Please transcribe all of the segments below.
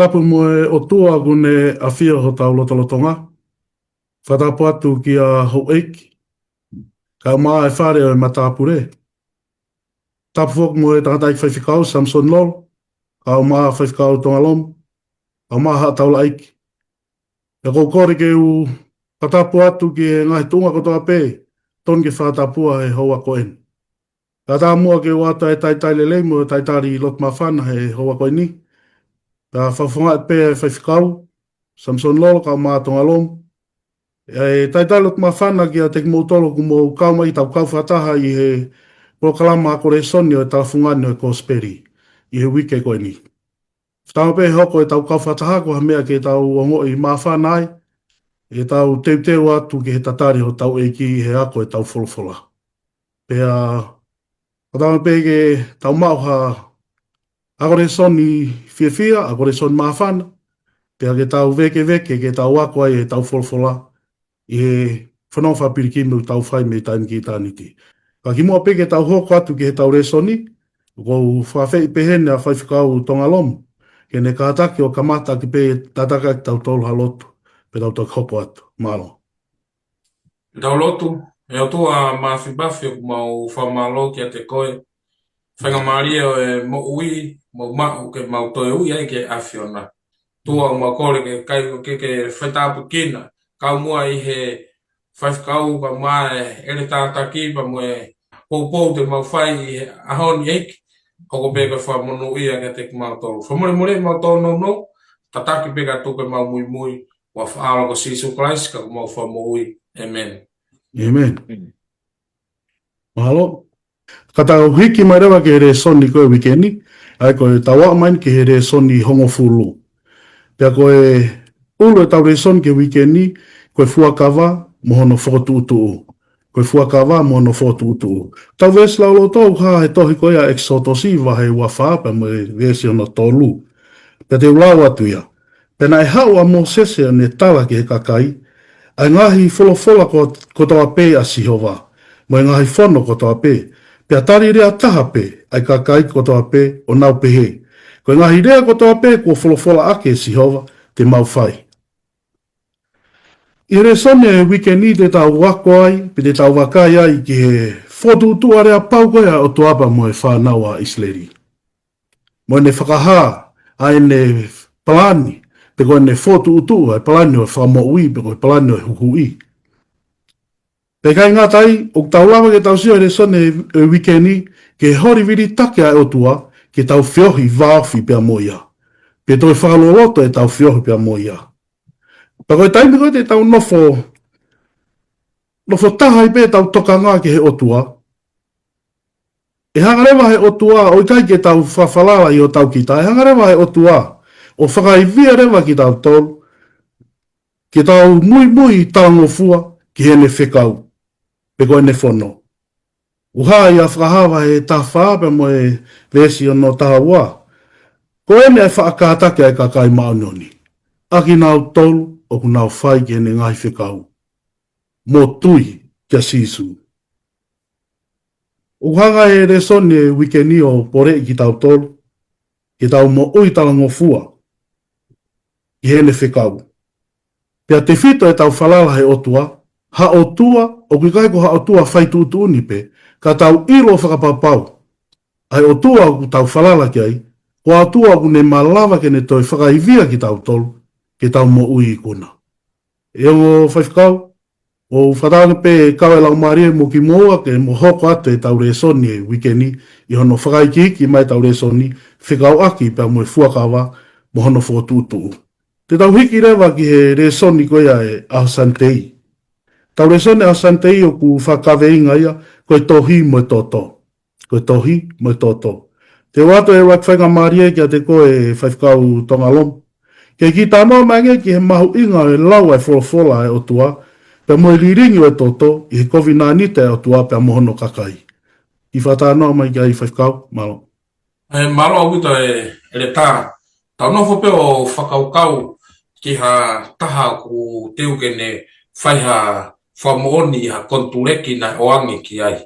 Tapu mo e o tua gune a whia ho tau lotolotonga. Whatapu atu ki a ho eiki. Ka maa e whare o e matapure. Tapu whok mo e tangata i whaiwhikau Samson Lol. Ka o maa whaiwhikau Tongalom. Ka o maa haa taula eiki. E kou kore ke u whatapu atu ki e ngahi tunga kotoa pē. Ton ke whatapua he hoa koen. Ka tā mua ke wata e taitai lele mo e taitari lot mawhana he hoa koe ni. Ka whawhunga e pē e whaiwhikau. Samson Lol ka o maa Tongalom. E taitai lot mawhana ki a te kimoutolo ku mo kauma i tau kauwhataha i he proklama a kore soni o e talafungani o e kosperi. I he wike koe ni. Whtama pē hoko e tau kauwhataha ko ha mea ke tau ongo i mawhana ai. E tau teuteu atu ki he tatari o tau eiki i he ako e tau wholofola. Pea, whtama pē ke tau mauha a kore soni whiawhia, a kore soni mawhana. Pea ke tau veke veke ke tau ako ai e tau wholofola. I he whanau whapiriki mu tau whai me taimi ki tāniti. Ka ki mua peke tau hoko atu ki he tau resoni, kou whawhei pehene a whaiwhikau Tongalom, ke ne kātaki o kamata ki pe tataka ki tau tolu halotu, pe tau tau hoko atu, malo. Tau lotu, e o tua mawhibafi o mau whamalo ki a te koe. Whainga maria o e mo ui, mo mau ke mau toe ui ai ke awhiona. Tua o mau kore ke kai o ke whaitapu kina. Kau mua i he whaifkau pa mai ere tātaki pa mo e poupou te mau whai i he ahoni eiki. Hoko pēka whamono ia ke te mau tolu. Whamore more mau tolu no, tataki pēka tupe mau mui mui. Wa whaala ko Sisu Christ ka mau whamo ui. Amen. Amen. Mahalo. Kata hiki mai rewa ke re soni koe wikeni, ai koe tawa main ke he re soni hongo fulu. Pea koe ulu e tau re soni ke wikeni, koe fuakawa mohono whotu utu. Koe fuakawa mohono whotu utu. Tau vesi laulo tau ha he tohi koe a exotosi wahe ua whaapa mo e vesi ono tolu. Pea te ulau atu ia. Pena e hau a Mosese ne tala ki he kakai, ai ngahi wholofola ko tawa pē a Sihova, mo e ngahi whono ko tawa pē. Pea tari rea taha pē, ai kakai ko tawa pē o nau pehe. Ko e ngahi rea ko tawa pē ko wholofola ake Sihova, te mau whai. I re sone e wikeni te tau wako ai, pe te tau wakai ai ki he whotu utua rea paukoia o tuapa mo e whanau a Isleri. Mo ne whakaha, ai ne palani, pe koe ne whotu utua, e palani o whamo ui, pe koe palani o huhui. Pe kai ngatai, o tau lama ke tau sio re sone e wikeni, ke hori viri take ai o tua, ke tau whiohi vāwhi pia moia. Pe toi whakaloloto e tau whiohi pia moia. Pa koe taimi koe te tau nofo taha i pe tau toka ngā ke he otua. E hangarewa he otua, o i kai ke tau whawhalala i o tau kita, e hangarewa he otua, o whakaivia rewa ki tau tolu, ke tau mui mui tango fua, ki he ne whekau, pe koe ne whono. Uha i a whakahawa he ta whaape mo e vesi o no taha ua. Ko ene ai whaakātake ai kakai maunoni. Aki nau tolu, o ku nau whai ki ene ngai whekau. Mo tui kia Sisu. Uhanga e resone e wikeni o pore i ki tau tolu, ki tau mo ui talango fua, ki hene whekau. Pea te whito e tau whalala he otua, ha otua, o ki kai ko ha otua whaitu utu unipe, ka tau ilo whakapapau. Ai otua o ku tau whalala ki ai, ko atua o ku ne malawa ke ne toi whakaivia ki tau tolu, ki tau mo ui i kuna. E o whaifkau, o whatanga pe kawe lau maria mo ki moa ke mo hoko atu e tau resoni e wikeni i hono whakaiki ki mai tau resoni whikau aki pe mo e fuakawa mo hono whotutu. Te tau hiki rewa ki he resoni koia e Ahosantei. Tau resoni Ahosantei o ku whakawe inga ia koe tohi mo e toto. Koe tohi mo e toto. Te wato e whainga maria ki a te koe e whaifkau Tongalom. Ke ki tānoa mange ki he mahu inga e lau ai wholofola e o tua, pe mo liringi o e toto, i he COVID-19 te o tua pe mohono kakai. I whatanoa mai ki ai whaifkau, malo. Malo au ita e le tā. Tau nofo pe o whakaukau ki ha taha ku teu ke ne whaiha whamooni ha kontureki na oangi ki ai.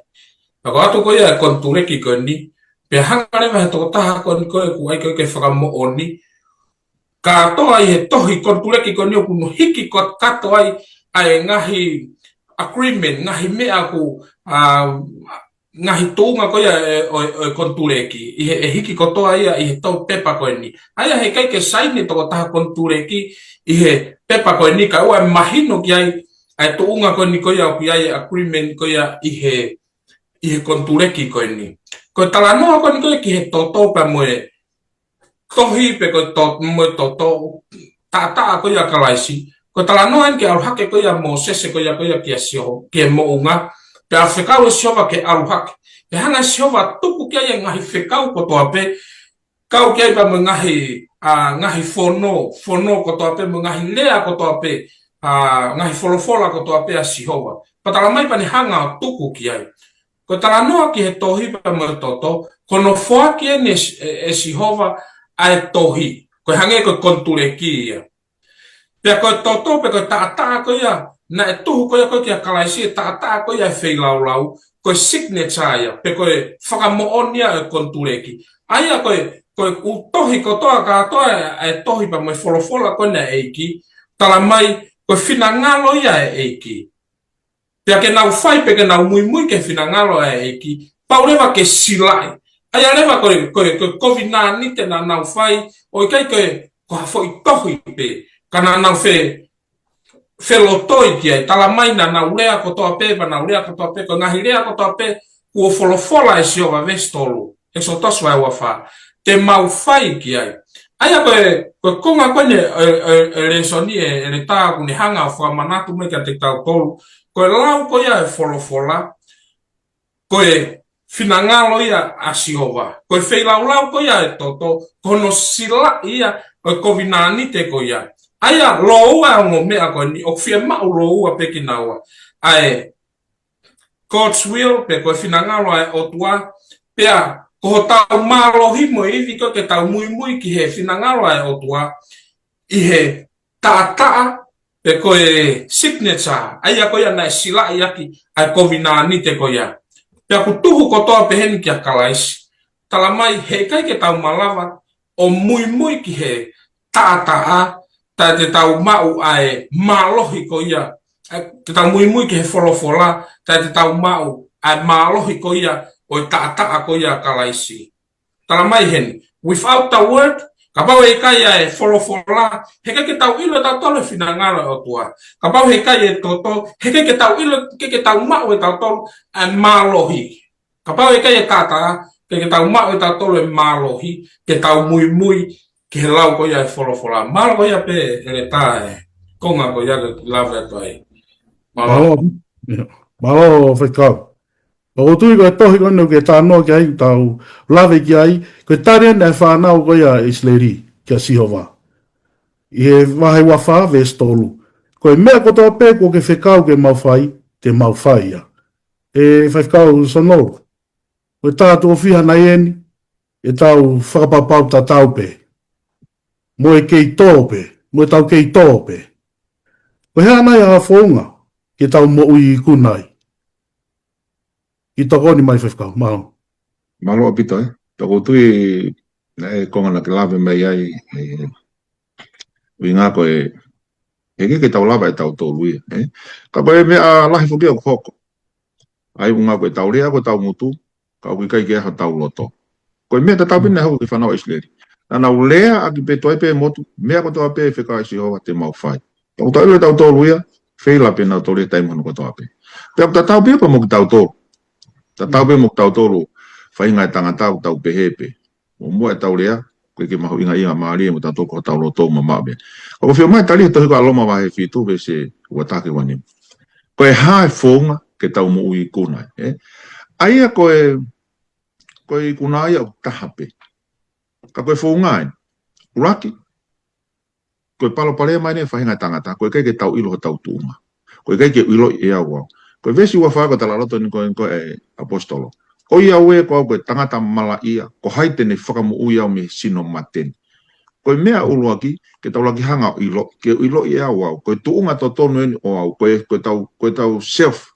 Ako ato koe e kontureki koe ni, pe hangarewa he toko taha koe ni koe ku ai koe ke whakamooni, katoa I he tohi kontuleki ko nio kuno hiki ko katoa ai ngahi agreement ngahi mea ku ngahi tunga ko ia o kontuleki I hiki ko toa ia I he tau pepa ko ni aia he kai ke saini to taha kontuleki I he pepa ko ni ka ua mahino ki ai tunga ko ni ko ia ku ia agreement ko ia I he kontuleki ko ni ko talanoa ko ni ko ki he toto pa moe tohi pe ko to mo toto ta ko ia kalaisi ko talanoa ke al hake ko ia Moses ko ia ki asio ke mo unga pe afekau siova ke al hake e hanga siova tuku ke ia ngahi fekau ko to ape kau ke pa mo ngahi fono ko to ape mo ngahi lea ko to ape ngahi folofola ko to ape asiova patalamai pa ni hanga tuku ki ai ko talanoa ki he tohi pa mo toto kono foa ki ne Sihova ai tohi ko hange ko kontuleki ia pe ko toto pe ko ta ko ia na tu ko ia ko ki kalaisi ta ko ia feilau ko signature ia pe ko whakamoonia kontuleki aia ko tohi ko toa ka toa ai tohi pa mo folofola ko na eiki talamai ko finangalo ia eiki pe ke nau fai pe ke nau mui ke finangalo eiki pauleva ke silai Aya leva ko COVID-19 ni te na nau fai o kai ko foi tohi pe kana nau fe lotoi ki ai talamai na nau lea ko toa pe na lea ko toa pe ko ngahi lea ko toa pe ku folofola e sio va vestolo e so tos vai wa fa te mau fai ki ai aya ko konga ko ne resoni e ta ku ni hanga fa manatu me ka te tau tolu ko lau ko ia folofola ko finangalo ia asiova ko feilau ko ia toto kono sila ia ko COVID-19 te ko ia aya loa ngo me ko ni o fia ma loa pe kinawa ai God's will pe ko finangalo ai o tua pe ko tau malo himo I ko ke tau mui ki he finangalo ai o tua I he ta pe ko signature aya ko ia na sila ia ki ai COVID-19 te ko ia Pea kutuhu kotoa peheni kia kalaisi. Talamai he kai ke tau malawa o mui ki he ta te tau mau ai malohi ko ia. Te tau mui ki he folofola te tau mau ai malohi ko ia o ta ko ia kalaisi. Talamai hen without the word kapau he kai ai folofola he kai ke tau ilo tau tolo finangalo o tua. Kapau he kai e toto he kai ke tau ilo ke tau mau e tau tolo ai malohi. Kapau e kai e tata ke tau mau e tau tolo e malohi ke tau mui ke lau ko ia e folofola. Malo ko ia pe ele tae konga ko ia lave to ai. Malo whekau. O tui ko tohi kono ke tānoa ki ai tau lave ki ai ko tare nei whanau ko ia Isleri kia Sihova. I he wahe wawha vestolu. Ko e mea kotoa pē ko ke whekau ke mauwhai te mauwhai ia. E whekau sonoro. Ko tātu o whiha nei eni e tau whakapapau ta tau pē. Mo e kei tō pē. Mo e tau kei tō pē. Ko hea nei a whaunga ke tau mo ui I kunai. I toko ni mai whewhkau, maho. Malo apito Toko tui konga na ke lawe mai ai ui ngā ko he ke tau lawa e tau tōru ia. Ka pai mea lahi whuki au hoko. Ai unga ko e tau rea ko tau mutu, ka ui kai ke aha tau loto. Ko e mea ta tau pina hau ki whanau Isleri. Nā nau lea aki pe toi pe motu, mea ko toa pe whika isi hoa te mau whai. Tau tau ilo tau tōru ia, whila pe nau tōru ia taimanu ko toa pe. Pea ta tau pe pa mo ki tau tōru. Ta tau pe mo tau tolu whainga e tangata o tau pehepe. O mua e tau rea, koe ke mahu inga maari e mo tau toko tau loto ma maabe. O whio mai tali tohi ko aloma wahe whitu be se uatake wani. Koe hae whonga ke tau mo ui kunai. Aia koe kunai au tahape. Ka koe whongai, uraki. Koe palo palea mai ne whainga e tangata, koe kai ke tau ilo ho tau tuunga. Koe kai ke ilo I ea wau. Koe vesi ua whaako tala roto ni koe apostolo. O ia ue koe tangata mala ia, ko haite ne whakamu ui au me sino mateni. Koe mea uluaki, ke tau laki hanga o ilo, ke ilo I au au. Koe tuunga to tonu eni o au, koe tau self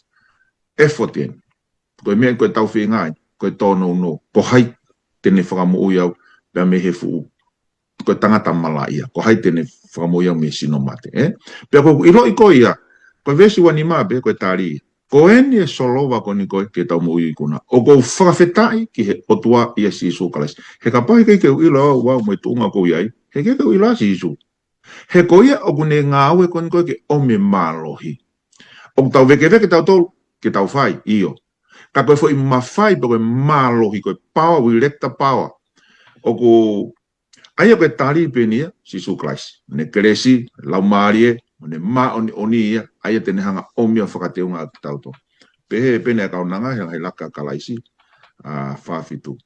effort eni. Koe mea koe tau whingai, koe tonu no, ko haite ne whakamu ui au, pia me he fuu. ko tangata malaia ko hai tene whakamoia me sino mate pia ko ilo i ko ia ko vesi wani ma be ko tari ko eni e solowa ko ni ko ke tau mo i kuna o ko whakawhetai ki he otua ia si isu kalas he ka pai ke ilo wa mo tunga ko iai he ke ilo si isu he ko ia o kune ngāwe ko ni ko ke ome malohi o tau veke tau tolu ke tau whai io ka koe foi mawhai pa koe malohi koe power we let the power o ko aia koe tari penia si su kalas ne keresi lau marie ne ma oni ia aia tene hanga omia whakateunga ki tau to pehe pene kau nanga hei laka kalaisi whawhitu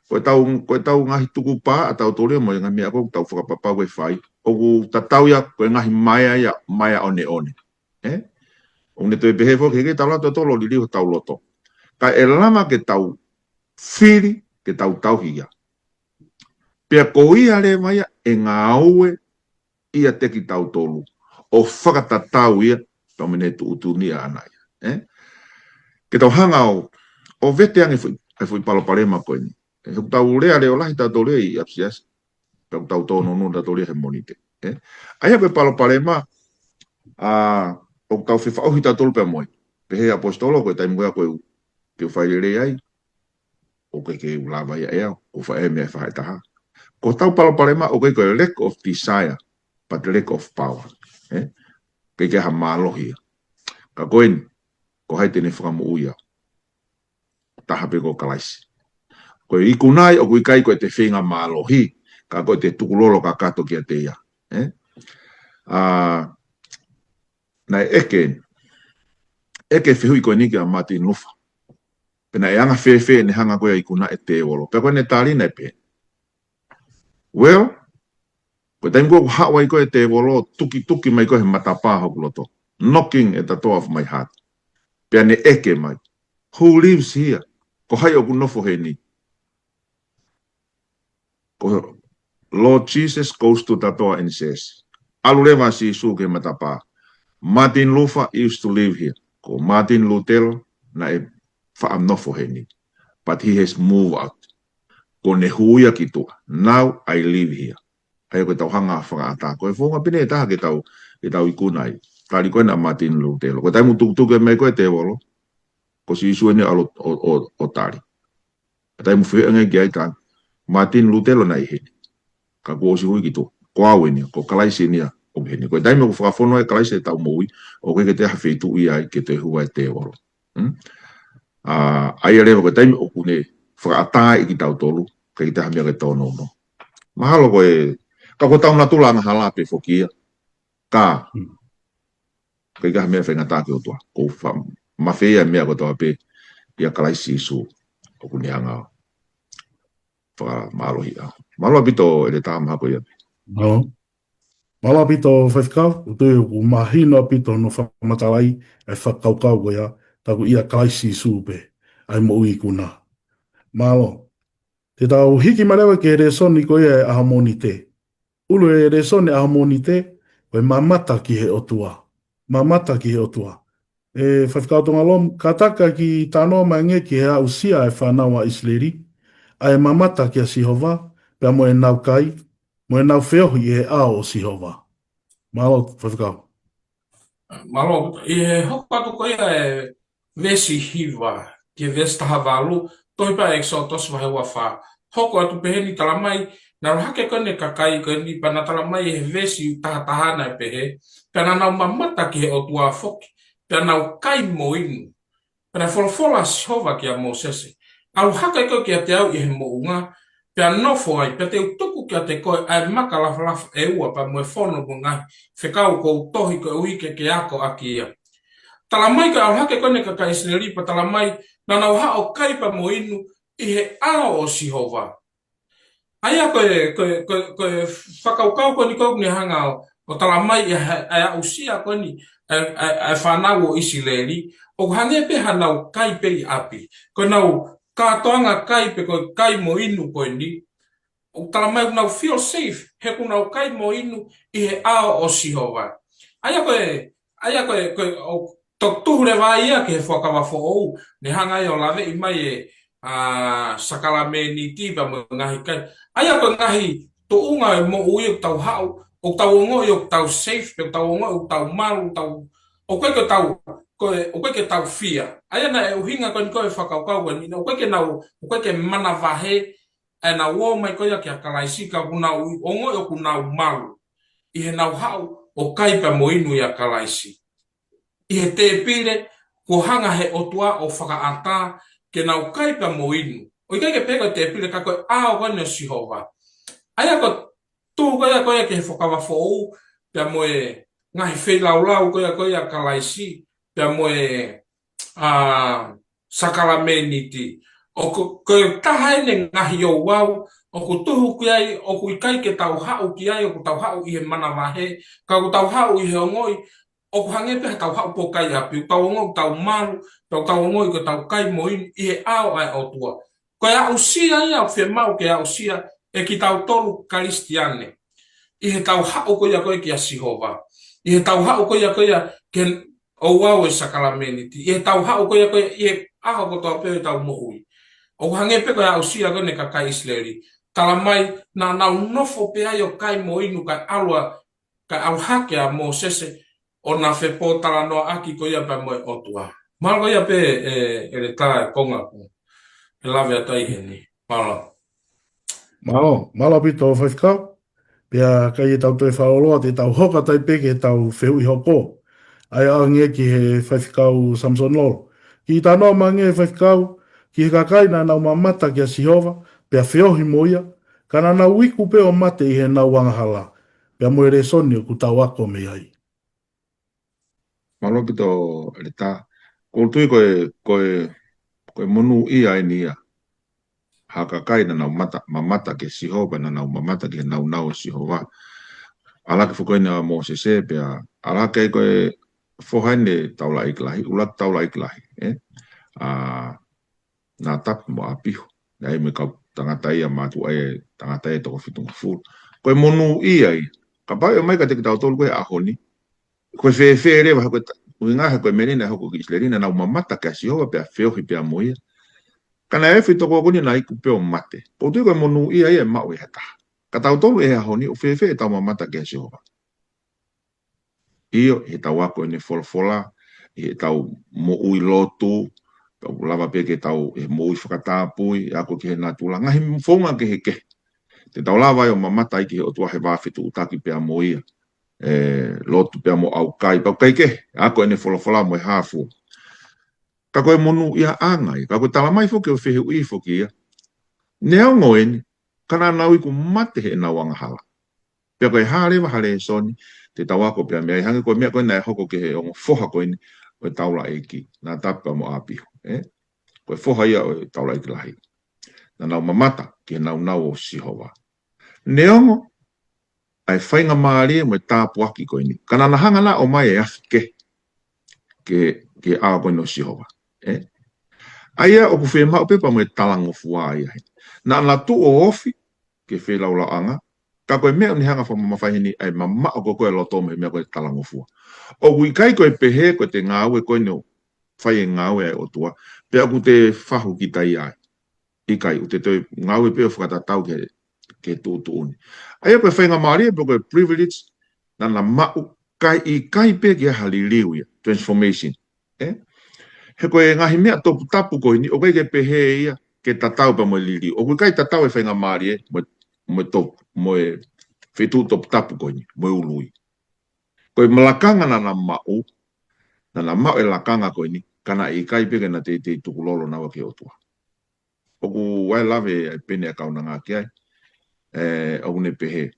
koe tau ngahi tuku pā a tau tore mo ngami ako tau whakapapa we whai o ku tatau ia koe ngahi maya one o ne toi pehe fok heke tau lato tolo li liho tau loto ka e lama ke tau whiri ke tau hia pia ko ia le maia e ngā aue ia teki tau tolu o whakatatau ia tau mene tu utunia ana ia ke tau hanga o vete ange fui palopalema koe ni e huk tau lea leo lahi tau tau lea i apsias tau tono no tau lea he monite aia koe palopalema o tau whiwhauhi tau tolu pia moi pehe apostolo koe taimua koe ke whairere ai o ke ulava ia ea o whae mea whae taha ko tau palopalema o koe lack of desire but lack of power ke ha malohi ka koen ko hai tene whakamu uia taha pe ko kalaisi ko i kunai o kui kai ko te whenga malohi ka ko te tukulolo ka kato kia te ia nai eke whihui ko ni kia Martin Luther pena e anga whewhe ne hanga koe i kuna e te wolo pe koe ne tari nei pe well ko taim ko hawai ko e te wolo tuki mai ko he matapā hokuloto knocking at the door of my heart pe ne eke mai who lives here ko hai o kunofo he ni ko Lord Jesus goes to the door and says aluleva si su ke matapā Martin Luther used to live here ko Martin Luther na e whaamnofo he ni but he has moved out ko ne huia ki tua now I live here ai ko tau hanga whakaata ko e whonga pine e taha ke tau i kunai tari koe na Martin Luther ko tai mu tukutuku e mai koe te wolo ko si isu ene alo o tari tai mu whiu ngai ki ai tang Martin Luther na i heni ka ko si hui ki tua ko awe ni ko kalaisi ni o heni ko tai mu whakafono e kalaisi e tau moui o koe ke te hawhitu i ai ke te hua e te wolo ai ale ko tai mu o kune whakaata i ki tau tolu ka ki te hamia ke tono no mahalo ko e ka ko tau na tula na hala pe fokia ka ka me fe ngata ke otua ko fa ma fe ya me ko to pe ya kalaisi su o kuni hanga fa malo hi malo bito ele ta ma ko ya no malo bito fa tu mahino bito no fa matalai e fa kau ya ta ku ia kalaisi su pe ai mo i kuna malo te tau hiki malewa ke resoni ko e harmonite ulu e resoni harmonite ko mamata ki he otua mamata ki he otua e whakautonga lom kataka ki tano mange ki he ausia e whanawa isleri ai mamata ki a Sihova pia mo e nau kai mo e nau whiohi e ao o Sihova malo whakau malo e hokatu ko e vesi hiva ke vesta havalu toi pa exotos wa hewa fa hoko atu peheni talamai na hake kone kakai kone pana talamai he vesi tahana pehe pana na mamata ki he otua foki pana kai moinu pana folfola Sihova ki a Mosese au hake ko ki te au i he mounga pana nofo ai pe te utuku ki te koe ai makalafalaf e ua pa moe fono mo ngai whekau ko tohi ko uike ke ako aki ia talamai ka au hake kone kakai sineri pa talamai na nau hao kai pa moinu i he ao o Sihova. Aia koe whakaukau ko ni kou ni hanga o talamai i a usia ko ni a whanau o Isileli o hange pe hanau kai pe i api. Ko nau kātoanga kai pe ko kai mo inu ko ni o talamai nau feel safe he ko nau kai mo inu i he ao o Sihova. Aia koe o tuhure vai ia ke whakawafo ou ne hanga i o lawe i mai e sakala me ni tiba mo ngahi kai. Aia ko ngahi to unga mo ui tau hau o tau ngo yo tau safe pe tau ngo o tau malu tau o koe ke tau o koe ke tau fia ai na e uhinga kon koe whakaukau ni o koe ke nau o koe ke mana vahe e na wo mai koe ke akalaisi ka kuna ui o ngo o kuna malu i he nau hau o kaipa mo inu ya kalaisi i he te pire ko hanga he otua o whakaata ke nau kaipa mo inu o i kai ke pega te pire ka koe a o koe Sihova ai ko tu koe ke whakawa fōu pia moe ngahi whelaulau koe kalaisi pia moe sakarameniti o koe tahaine ngahi o wau o ko tuhu ki ai o ko ikai ke tau hau ki ai o ko tau hau i he mana wahe ka ko tau hau i he ngoi o ko hange pe tau hau po kai api tau ngoi tau malu tau ngoi ko tau kai moin i he ao ai o tua ko ia usia ia o fe mau ke ia usia e ki tau tolu kristiane i he tau hau ko ia koe ki a Sihova i he tau hau ko ia ke o wau e sakarameniti i he tau hau ko ia koe i he aho ko tau pe tau mohui o hange pe ko ia usia ko ne ka kai Israeli tala mai na nau nofo pe ai o kai mo inu kai alua kai au hake a mo sese o na fe po tala no aki ko ia pa mo o tua malo ia pe e le ta konga e lave atai heni Malo pito o whaifkau. Pia kai e tau toi whaoloa te tau hoka tai peke tau wheu i hoko. Ai ange ki he whaifkau Samson Lolo. Ki tanoa mange e whaifkau, ki he kakai na nau mamata ki a Sihova, pia whiohi moia, kana nau wiku pe o mate i he nau wangahala. Pia moe re soni o ku tau ako me ai. Malo pito le ta. Kultui koe monu i ai ni ia. Hakakai na nau mamata ke Sihova na nau mamata ke nau Sihova. Ala ke fukoi na mo se pia ala ke koe fohane taula iklahi, ulat taula iklahi. Na tap mo apiho. Nai me kau tangatai a matu ai tangatai toko fitunga fulu. Koe monu i ai. Ka pai o mai ka te ki tau tolu koe ahoni. Koe fe rewa koe uingaha koe menina hoko ki Islerina nau mamata ke Sihova pia feohi pia moia. Kana e fi toko kuni na iku peo mate. Po tui koe monu i ai e mau e hata. Ka tau tolu e ahoni o fe tau mamata ke Sihova. Iyo he tau ako ene folfola, he tau mo ui lotu, tau lava pe ke tau e mo ui whakatapui, ako ki he natula, ngahi mfonga ke he ke. Te tau lava o mamata i ki he otua he wawhitu utaki pea mo ia, lotu pea mo au kai, pau kai ke, ako ene folfola mo e hafu. Ka koe monu ia angai, ka koe talamai foke o whehe ui foke ia, neo ngoeni, kana nau iku mate he na wangahala. Pea koe harewa hare soni, te tau ako pia mea, hangi koe mea koe nai hoko ke he ongo foha koe ni, koe taula eiki, nā tapa mo apiho. Koe foha ia o taula eiki lahi. Nā nau mamata, ke nau o Sihova. Neongo, ai whainga maari mo tāpu aki koe ni. Kana na hanga na o mai e afi ke a koe no Sihova. Aia o ku whee mao pepa mo e talango fua ia. Nā tu o ofi, ke whee laula anga, ka koe mea ni hanga wha mawhai ai mamma o koe loto me mea koe talango fua. O kui kai koe pehe koe te ngāwe koe no whai e ngāwe ai o tua, pea ku te whahu ki tai ai. I kai, u te toi ngāwe peo whakatatau ke tūtu uni. Aia koe whainga maari e koe privilege, nana mau kai i kai pea ki ahali liu ia, transformation. He koe ngahi mea topu tapu koe ni, o koe ke pehe ia, ke tatau pa mo liliu. O koe kai tatau e whainga maari e, mo topu, mo e whetu topu tapu koe ni, mo e ului. Koe malakanga nana mau e lakanga koe ni, kana i kai peke na te tukulolo nawa ke otua. Oku wai lave pene a kauna ngā ki ai, au ne pehe.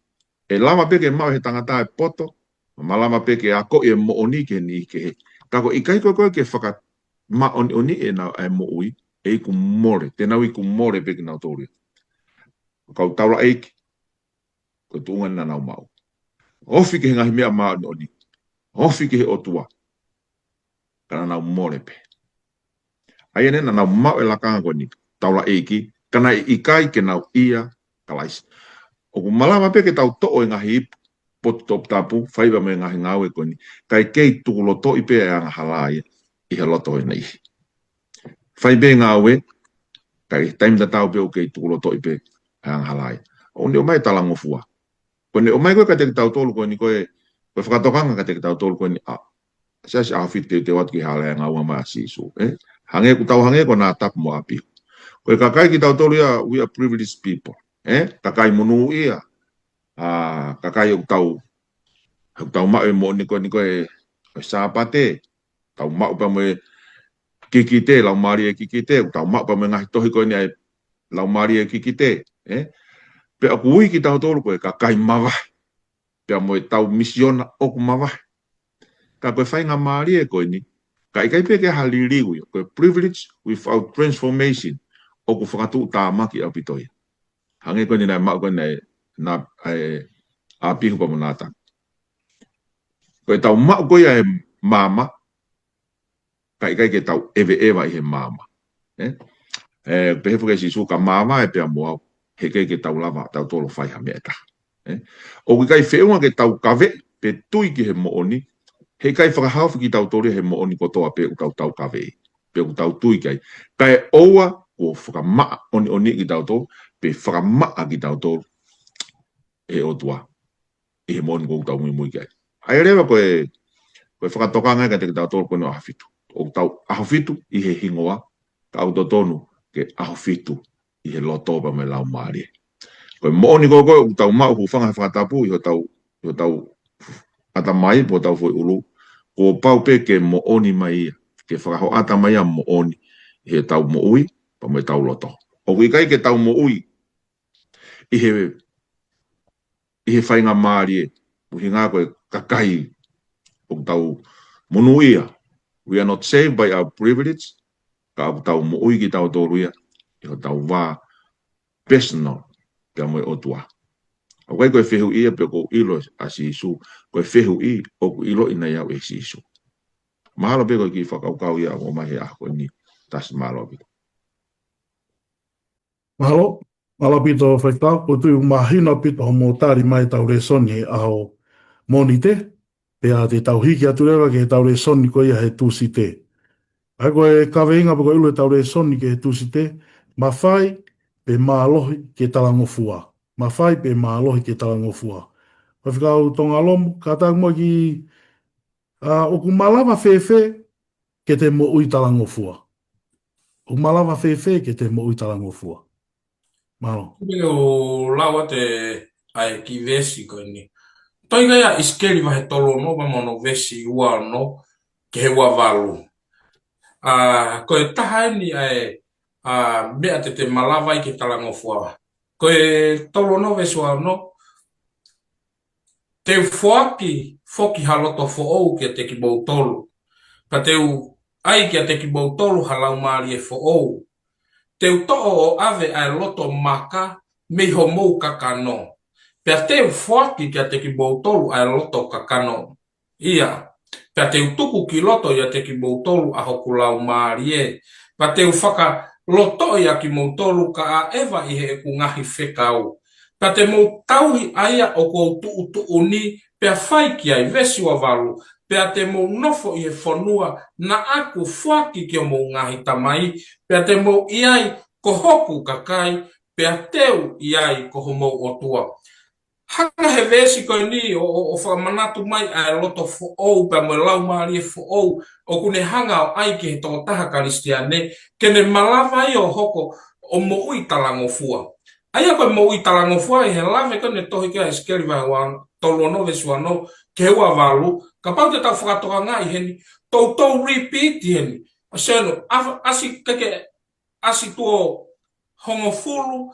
E lama peke mau he tangata e poto, malama peke a ko e mo oni ke ni ke he. Kako i kai koe ke whaka ma oni e na e mo ui, e iku more, te nau iku more peke nau tōria. Kau taura eiki, ko tuunga na nau mau. Ofi ke he ngahi mea maa oni, ofi ke he otua, kana nau more pe. Aia nena nau mau e lakanga koe ni, taura eiki, kana i kai ke nau ia kalais. O malama peke tau to'o e ngahi ipu, potu top tapu, whaiva me ngahi ngāwe koe ni, kai kei tuku loto i pe e anga halaia, i he loto e nei. Whaibe ngāwe, kai taimta tau pe o kei tuku loto i pe e anga halaia. o ne o mai talango fua. Ko ne o mai koe ka te tau tolu koe ni koe whakatokanga ka te tau tolu koe ni siasi awhit te wat ki hale ngā ua mai asisu. Hange ku tau hange ko nā tapu mo api. Koe kakai ki tau tolu ia, we are privileged people. Kakai munu ia. Kakai o tau mau mo ni koe sāpate. Tau mau pa mo kikite, lau mari e kikite. Tau mau pa mo ngahi tohi koe ni ai lau mari e kikite. Pe aku ui ki tau tolu koe kakai mawai. Pe mo tau misiona oku mawai. Ka koe whai ngā mari e koe ni. Ka ikai peke haliriu koe privilege without transformation. Oku whakatu tāmaki au pitoia. Hange koe ni nai mau koe nei nā apihu pa monata. Koe tau mau koe ai mama. Ka ikai ke tau ewa i he mama. Pehe fuke si suka mama e pea moau. He ke tau lava tau tolo whai ha mea ta. O kai whiunga ke tau kawe pe tui ki he mooni. He kai whakahawhi ki tau tori he mooni kotoa pe u tau kawe. Pe u tau tui kai. Kai oua ko whakamaa oni ki tau toro. Pe whakamaa ki tau toro. E otua. I he mooni ko tau mui kai. Ai rewa koe whakatokanga ka te tau toro koe no ahawhitu. O tau ahawhitu i he hingoa. Ka au tonu ke ahawhitu i he lotoba me lau maari. Koe mooni koe tau mau hufanga whakatapu i ho tau ata mai po tau foi ulu. Ko pau pe ke mooni mai ia. Ke whakaho ata mai a mooni. I he tau moui pa me tau loto. O kai ke tau moui i he whainga maari e. Uhi ngā koe kakai o tau monu ia. We are not saved by our privilege. Ka au tau moui ki tau toru ia. I ho tau wā personal. Pea moe otua. O kai koe whehu ia pe ko ilo a sisu. Koe whehu i o ku ilo ina iau e sisu. Mahalo pe koe ki whakaukau ia o mahe a koe ni. Tas mahalo pe. Mahalo. Mahalo pito whaitau. Ko tui mahina pito ho mō tāri mai tau re soni aho moni te. Pea te tau hiki atu rewa ke tau re soni ko ia he tūsi te. Ai koe kawe inga pako ilu e tau re soni ke he tūsi te. Mawhai pe mālohi ke talangofua. Mawhai pe mālohi ke talangofua. Whawhikau tonga lomu, ka tāku mo ki oku malawa whewhe ke te mo ui talangofua. Oku malawa whewhe ke te mo ui talangofua. Malo. O lawa te ai ki vesi koe ni. Toinga ia iskeri wahe tolo no wa mono vesi ua no ke he ua walu. Koe taha ni ai mea te malawa i ke talangofua. Koe tolo no vesi ua no te fuaki foki haloto fo ou ke te ki bau tolu. Pa teu ai ke te ki bau tolu halau maari e fo ou. Teu to'o o ave ai loto maka me ho mou kakano. Pea teu fuaki ke te ki bau tolu ai loto kakano. Ia. Pea teu tuku ki loto ia te ki bau tolu a hoku lau maari e. Pa teu whaka loto ia ki mou tolu ka a ewa i he ku ngahi whekau. Pa te mou tauhi aia o kou tuu ni pea whai ki ai vesi wa walu. Pea te mou nofo i he whanua na aku fuaki ki o mou ngahi tamai. Pea te mou iai ko hoku kakai. Pea teu iai ko ho mou otua. Hanga he vesi koe ni o whamanatu mai ai loto fo ou. Pea mo lau maari e fo ou. O kune hanga o ai ki he toko taha karistiane. Kene malawa i o hoko o mo ui talangofua. Aia koe mo ui talangofua i he lawe kone tohi kia eskeri vai wan. Tolu no vesi wano. Ke ua walu. Ka pau te tau whakatoka ngā i heni. Tau repeat i heni. Aseno, asi keke, asi tuo hongofulu,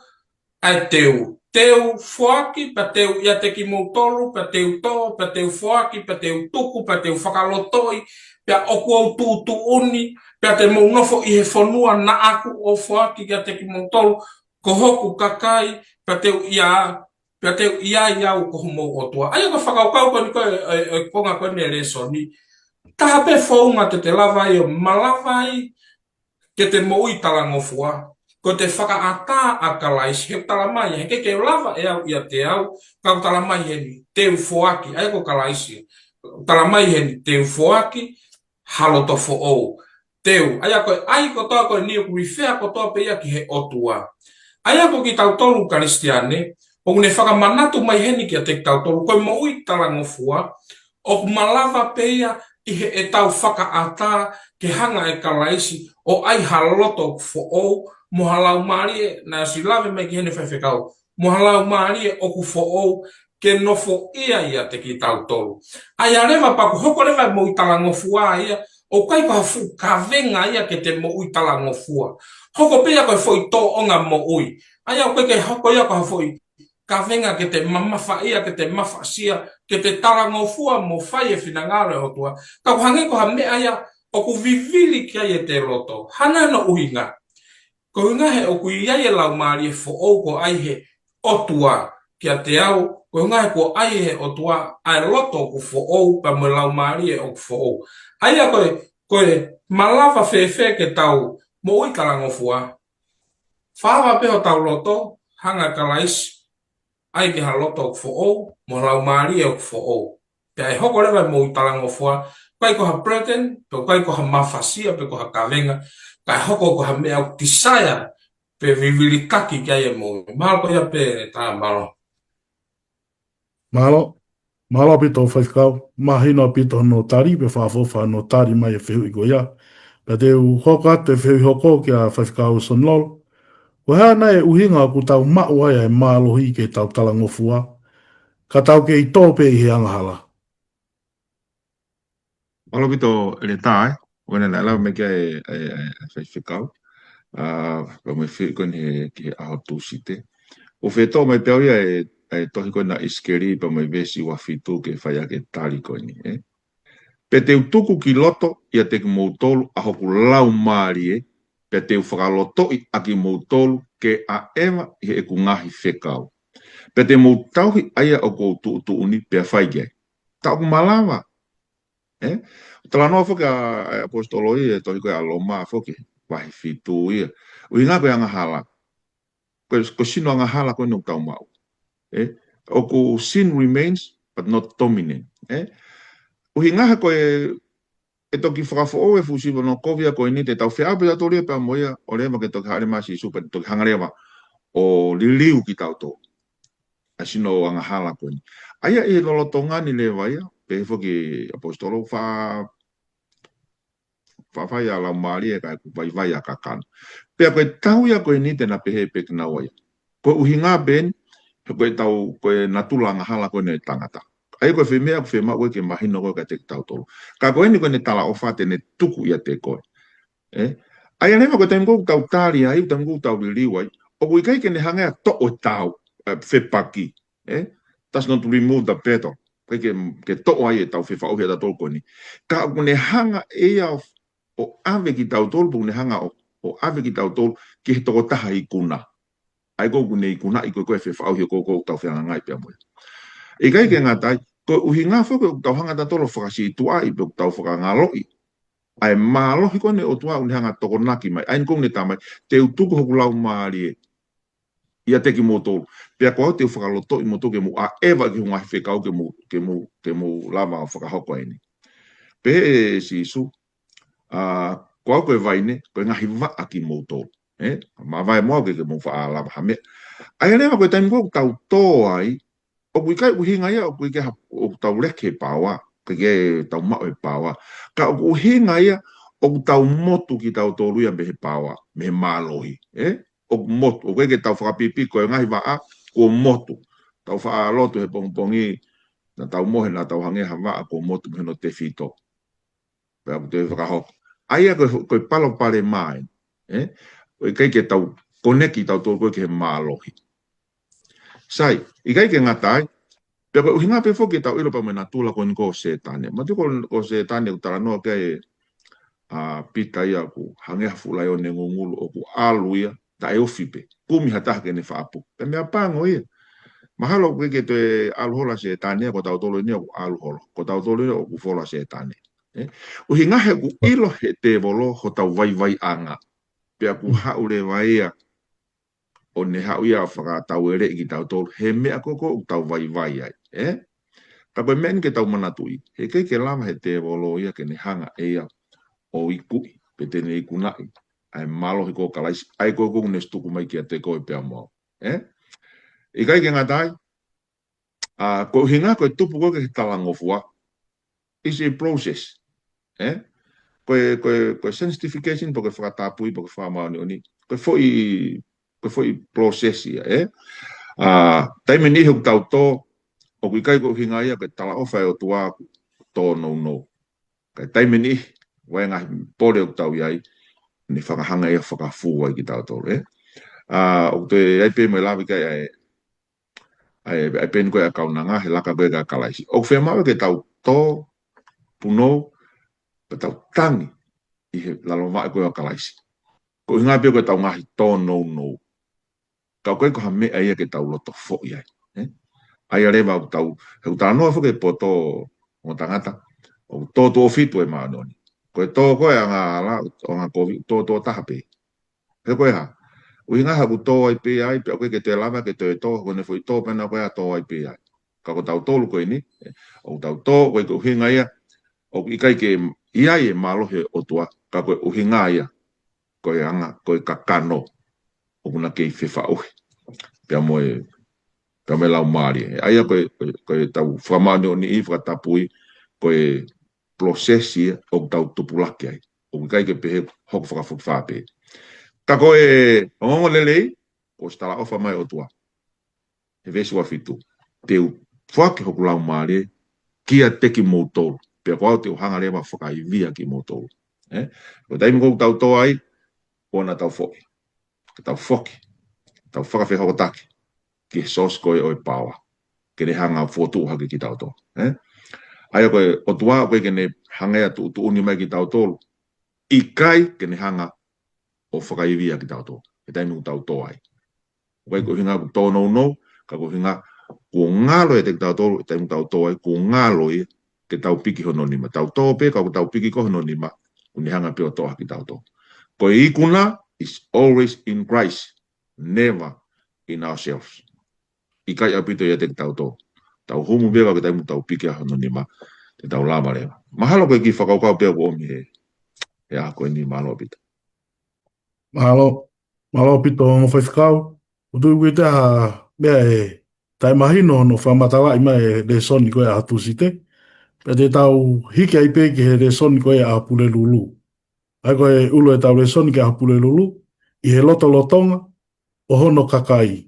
ai teu. Teu fuaki, pa teu ia te ki mou tolu, pa teu to, pa teu fuaki, pa teu tuku, pa teu whakalotoi, pia oku au tūtu uni, pia te mou nofo i he whanua na aku o fuaki ia te ki mou tolu, ko hoku kakai, pa teu ia, pia teu ia iau ko mou otua. Aia ka whakaukau koe ni koe, konga koe ni reso ni, taha pe whaunga te lawai o malawai ke te mo ui talangofua. Ko te whakaata a kalaisi, he talamai, he ke lawa e au ia te au, kau talamai he ni teu fuaki, ai ko kalaisi. Talamai he ni teu fuaki, haloto fo ou. Teu, ai ko toa koe ni o kuwhea ko toa pe ia ki he otua. Ai ko ki tau tolu karistiane, o ne whakamanatu mai heni ki a te tautoro, koe mo ui talangofua, o malawa peia i he e tau whakaata ke hanga e kalaisi o ai haloto fo o mo halau marie na si lave mai ki hene whaiwhekau mo halau marie o ku fo o ke nofo ia te ki tautoro. Ai a rewa paku hoko rewa mo i talangofua ia o kai ko hafu ka venga ia ke te mo ui talangofua. Hoko peia koe foi tō onga mo ui. Ai au koe ke hoko ia ko hafoi ka venga ke te mamafa ia, ke te mafa sia, ke te talangofua mo whai e whinangare o tua. Ka kuhange ko ha mea ia, o ku vivili kia e te roto. Hana no uhinga. Ko hinga he o ku iai e lau maari e fo o ko ai he o tua kia te au. Ko hinga he ko ai he o tua ai roto ku fo o pa mo lau maari e o ku fo o. Ai a koe malawa whewhe ke tau mo ui talangofua. Whawa peho tau roto, hanga kalaisi. Ai ki haloto fo o, mo lau maari e fo o. Pea e hoko rewa mo i talangofua, kai ko ha preten, pe kai ko ha mafasia, pe ko ha kawenga, kai hoko ko ha mea o tisaya, pe vivili kaki kia e mo. Mahalo ko ia pe tā malo. Malo pito whaikau, mahino pito no tari, pe whaafofa no tari mai e whiu i goia. Pe te u hoka te whiu hoko ki a whaikau son lol. Ko hea nei uhinga ku tau mau ai e mālohi ke tau talangofua. Ka tau ke i tōpe i he angahala. Malo pito ele tā, wena nā lau me kia e whaiwhikau. Ka me whiu koe ki he aho tūsite. O whetō mai te auia e tohi koe na iskeri pa mai vesi wa whitu ke whaia ke tāri koe ni. Pe te utuku ki loto ia te ki moutolu a hoku lau maari pe te whakaloto i a ki moutolu ke a ewa i he ku ngahi whekau. Pe te moutauhi aia o kou tu uni pe a whaigai. Ta oku malawa. Tala noa whoki a apostolo i e tohi koe a loma whoki. Wahi whitu ia. Ui ngā koe anga hala. Ko sino anga hala koe nuk tau mau. Oku sin remains but not dominant. Uhi ngaha koe e toki whakafo o e fusiwa no kovia koe ni te tau whea pia toria pia moia o rewa ke toki haere masi super toki hangarewa o liliu ki tau tō. A sino o anga hala koe ni. Aia e lolotonga ni le waia pe whoki apostolo whawhai a lau maari e kai kupai vai a kakana. Pea koe tau ia koe ni te na pehe pek na waia. Koe uhi ngā ben koe tau koe natula anga hala koe ne tangata. Ai koe whemea koe whema koe ke mahino koe ka te tau tolo. Ka koe ni koe ne tala ofa te ne tuku ia te koe. Ai anema koe taimkou tau tāri ai, taimkou tau liliwai, o koe kai ke ne hangea to o tau whepaki. That's not to remove the petal. Kai ke to ai e tau whewa ohi a tau koe ni. Ka koe ne hanga ea o ave ki tau tolo, po ne hanga o ave ki tau tolo, ki he toko taha i kuna. Ai koe kune i kuna i koe koe whewa ohi o koe tau whenga ngai pia moe. E kai ke ngā tai, ko uhi ngā whaka o tau hanga tatolo whakasi i tua i pe tau whaka ngā loi. Ai mā lohi kone o tua uni hanga toko naki mai. Ai kone tamai, te utuku hoku lau maari e. Ia te ki mōtoro. Pea kua te whakaloto i moto ke mu a ewa ki hunga whekau ke mu lava o whakahoko e ni. Pe e si isu, kua koe vaine, koe ngahi waa ki mōtoro. Ma vai moa ke mu wha lava hame. Ai anewa koe taimi kua tau tō ai, o kui kai uhinga ia o kui ke o tau reke pāua, ke tau mao e pāua. Ka o uhinga ia o tau motu ki tau tōruia me he pāua, me he mālohi. O motu, o ke tau whakapipi koe ngahi waa, ko motu. Tau whaalotu he pongpongi, na tau mohe na tau hangeha waa ko motu me no te whito. Pea te whakahoko. Aia koe palo pare mai, o kai ke tau koneki tau tōruia ke he mālohi. Sai, i kai ke ngatai, pia koe uhinga pe foki tau ilo pa me na tula koe nko setane. Ma tu ko setane utara noa kai pita ia ku hangeha fulai o ne ngungulu o ku alu ia, ta e ofipe, kumi hataha ke ne whaapu. Pe mea pango ia. Mahalo koe ke te aluhola setane, ko tau tolo ni o ku aluhola, ko tau tolo ni o ku fola setane. Uhinga he ku ilo he te volo ho tau vai anga. Pia ku haure vai ia, o ne hau ia whakatau ere ki tau tolu, he mea koko tau vai ai. Ka koe men ke tau manatui, he kei ke lama he te volo ia ke ne hanga ea o ikui, pe te ne ikunai, ai malo hi ko kalaisi, ai koe kong ne stuku mai ki a te koe pia moa. I kai ke ngatai, ko hinga ko tupu ko ke talangofua, is a process. Ko sensitification po ke whakatapui po ke whamau ni. Ko foi process ia, taime ni huk tau tō, o kui kai ko hinga ia ke tala ofa o tua tō no. Kai taime ni, wai ngā pore o tau iai, ni whakahanga ia whakafu ai ki tau tō, o te aipe mai lawi kai ai pen koe a kaunanga, he laka koe ka kalaisi. O whea mawe ke tau tō, puno, ke tau tangi, i he lalo mai koe a kalaisi. Ko hinga pia koe tau ngahi tō no. Kau koe ko ha mea ia ke tau loto fo iai. Ai arewa o tau, heu tā noa whuke po tō o tangata, o tō tō whitu e maa noni. Koe tō koe a ngā ala, o ngā kovi, tō tahape. He koe ha, ui ngā haku tō ai pe ai, pe koe ke te lava, ke te tō, kone fui tō pena koe a tō ai pe ai. Ka ko tau tōlu koe ni, o tau tō, koe ko uhinga ia, o ikai ke iai e malohe o tua, ka koe uhinga ia, koe anga, koe kakano, o kuna kei whiwha uhi. Pea moe, ka me lau maari. Aia koe tau whamane o ni i whakatapui, koe prosesi o tau tupulaki ai. O kai ke pehe hoko whakawhakawhape. Ka koe ongo lelei, ko stala ofa mai o tua. He vesi wa fitu. Teu whake hoku lau maari, kia teki mōtoro. Pea koe au teu hanga rewa whakaivia ki mōtoro. Ko taimi kou tau tō ai, kona tau whoki. Tau whoki. Tau whakawhi hoko taki. Ki sos koe oi pawa. Kene hanga fotu hake ki tau tō. Aia koe o tua koe kene hangea tu uni mai ki tau tōlu. I kai kene hanga o whakaivia ki tau tō. E taimi ku tau tō ai. Koe ko hinga ku tō no, ka ko hinga ko ngalo e te ki tau tōlu, e taimi ku tau tō ai, ko ngalo e ke tau piki hono nima. Tau tō pe, ka ko tau piki ko hono nima, uni hanga pio tō haki tau tō. Koe ikuna is always in Christ, never in ourselves. I kai apito ia te tau tō. Tau humu bega ke taimu tau piki a hono nima, te tau lama rewa. Mahalo koe ki whakaukau pia ko omi he. E a koe ni mahalo apito. Mahalo apito ngō whaifakau. Utui koe te ha mea e tai mahino no whamatala ima e le soni koe a tusite. Pea te tau hiki ai pe ki he le soni koe a pule lulu. Ai koe ulu e tau le soni ki a pule lulu. I he loto lotonga o hono kakai.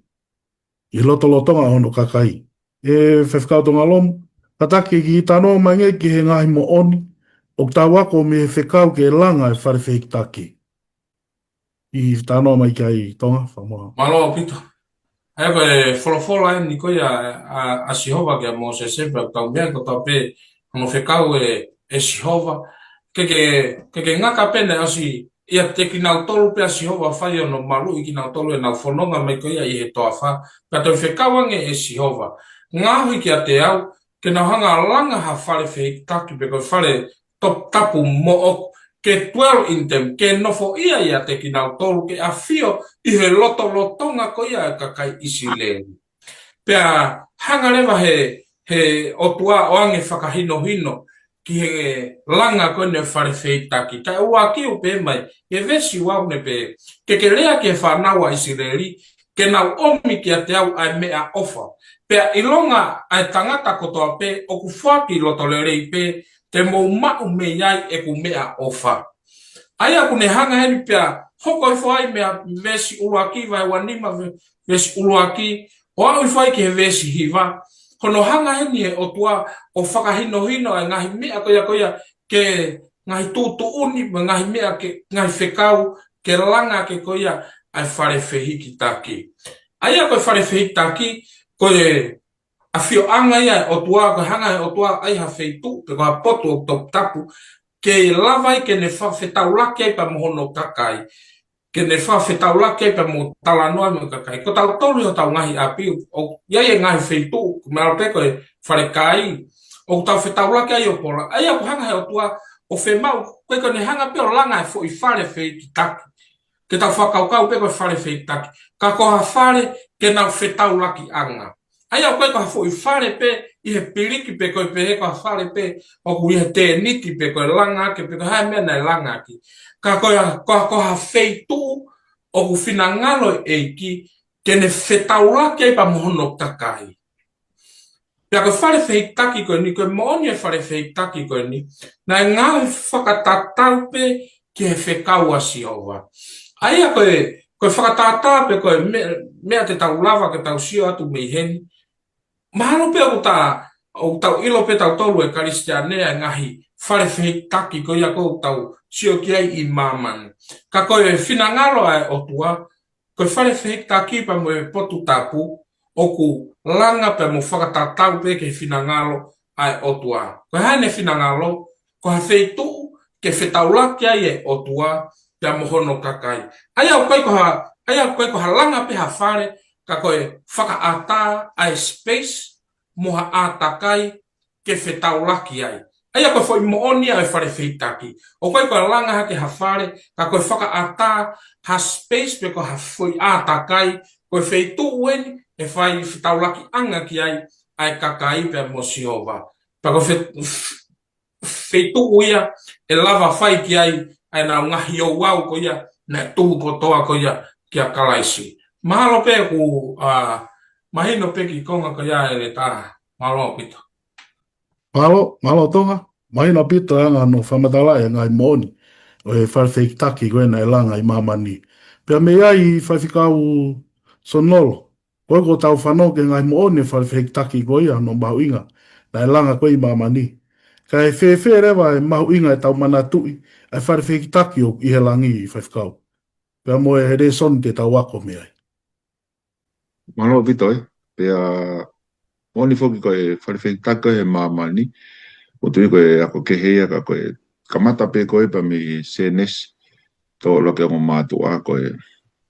I loto lotonga hono kakai. E whewhikau tonga lomu, kataki ki tano mange ki he ngahi mo oni, o tā wako me he whekau ke langa e whare whekitaki. I tano mai ki ai tonga, whamoha. Malo pito. Ai koe wholawhola ni koe a Sihova ki a Moses Ebra, tau mea ko tau pe hono whekau e Sihova. Ke ngaka pene asi ia te ki nau tolu pe a Sihova whai ono malu i ki nau tolu e nau whanonga mai koe i he toa wha. Pea tau whekau ange e Sihova. Ngāhui ki a te au, ke nau hanga langa ha whare whekitaki pe koe whare top tapu mo o ke 12 in them, ke nofo ia te ki nau tolu ke a whio i he loto lotonga ko ia e kakai isi lehi. Pea hanga lewa he o tua o ange whakahino hino ki he langa koe ne whare whekitaki. Kai ua ki upe mai, e vesi wau ne pe, ke lea ke whanaua isi lehi, ke nau omi ki a te au ai mea ofa. Pea ilonga ai tangata kotoa pe, o ku whaki loto le rei pe, te mou mau me iai e ku mea ofa. Aia ku ne hanga heni pea, hoko i whai mea vesi uruaki, vai wanima vesi uruaki, o au i whai ki he vesi hiva, hono hanga heni e o tua o whakahino hino e ngahi mea koia ke ngahi tūtu uni, ngahi mea ke ngahi whekau, ke langa ke koia ai whare whehiki taki. Aia koe whare whehiki taki, koe a whio anga ia o tua, koe hanga o tua ai ha wheitu, pe koe potu o top tapu, ke lavai ke ne whawhetau laki ai pa mohono kakai, ke ne whawhetau laki ai pa mo talanoa mo kakai. Ko tau tolu o tau ngahi api, o iai e ngahi wheitu, mea pe koe whare kai, o tau whetau laki ai o pola. Aia ko hanga o tua, o whemau, koe ne hanga pe o langa e fo i whare wheiki taki. Ke tau whakaukau pe koe whare wheiki taki. Ka koha whare, ke nau whetau laki anga. Aia koe koha fo i whare pe, i he piriki pe koe pe he koha whare pe, o ku i he te niti pe koe langa ke pe koe hae mea nei langa ki. Ka koha wheitu, o ku whina ngalo e ki, kene whetaura kei pa mohono kakai. Pea koe whare whehitaki koe ni, koe mooni e whare whehitaki koe ni, na ngā whakatatau pe ki he whekau asi ova. Aia koe whakatatau pe koe mea te tau lava ke tau sio atu mei heni, mahalo pe o tau ilo pe tau tolu e karistianea ngahi whare whehitaki koe ia kou tau sio ki ai I mamani. Ka koe whinangalo ai o tua, koe whare whehitaki pa mo e potu tapu, oku langa pe mo whakatatau pe ke whinangalo ai o tua. Koe haine whinangalo, ko ha wheitu ke whetaulaki ai e o tua pe a mohono kakai. Aia koe ko ha langa pe ha whare, ka koe whakaata ai space, moha atakai ke whetaulaki ai. Aia koe foi mooni ai whare whehitaki. O koe ko langa ha ke ha whare, ka koe whakaata ha space pe ko ha foi atakai, koe wheitu weni, e whai whetaulaki anga ki ai kakai pe mo siova. Pako wheitu uia e lava whai ki ai na ngahi o wau ko ia, na tuhu kotoa ko ia ki a kalaisi. Mahalo pe ku mahino pe ki konga ko ia e le tā. Mahalo pito. Malo tonga. Mahina pito anga no whamatala e ngai mooni. O e whawhekitaki koe na e langa I mamani. Pea me ai whawhikau sonolo. Koe ko tau whanau ke ngai mooni e whawhekitaki koe ia no mahuinga. Na e langa koe I mamani. Ka e whewhe rewa e mahuinga e tau manatui. E whawhekitaki o I he langi I whawhikau. Pea mo e here son te tau wako me ai. Malo pito pea moni foki koe whawhekitaki he mamani. O tui koe ako kehea ka koe kamata pe koe pa mi CNS to loke o mātua koe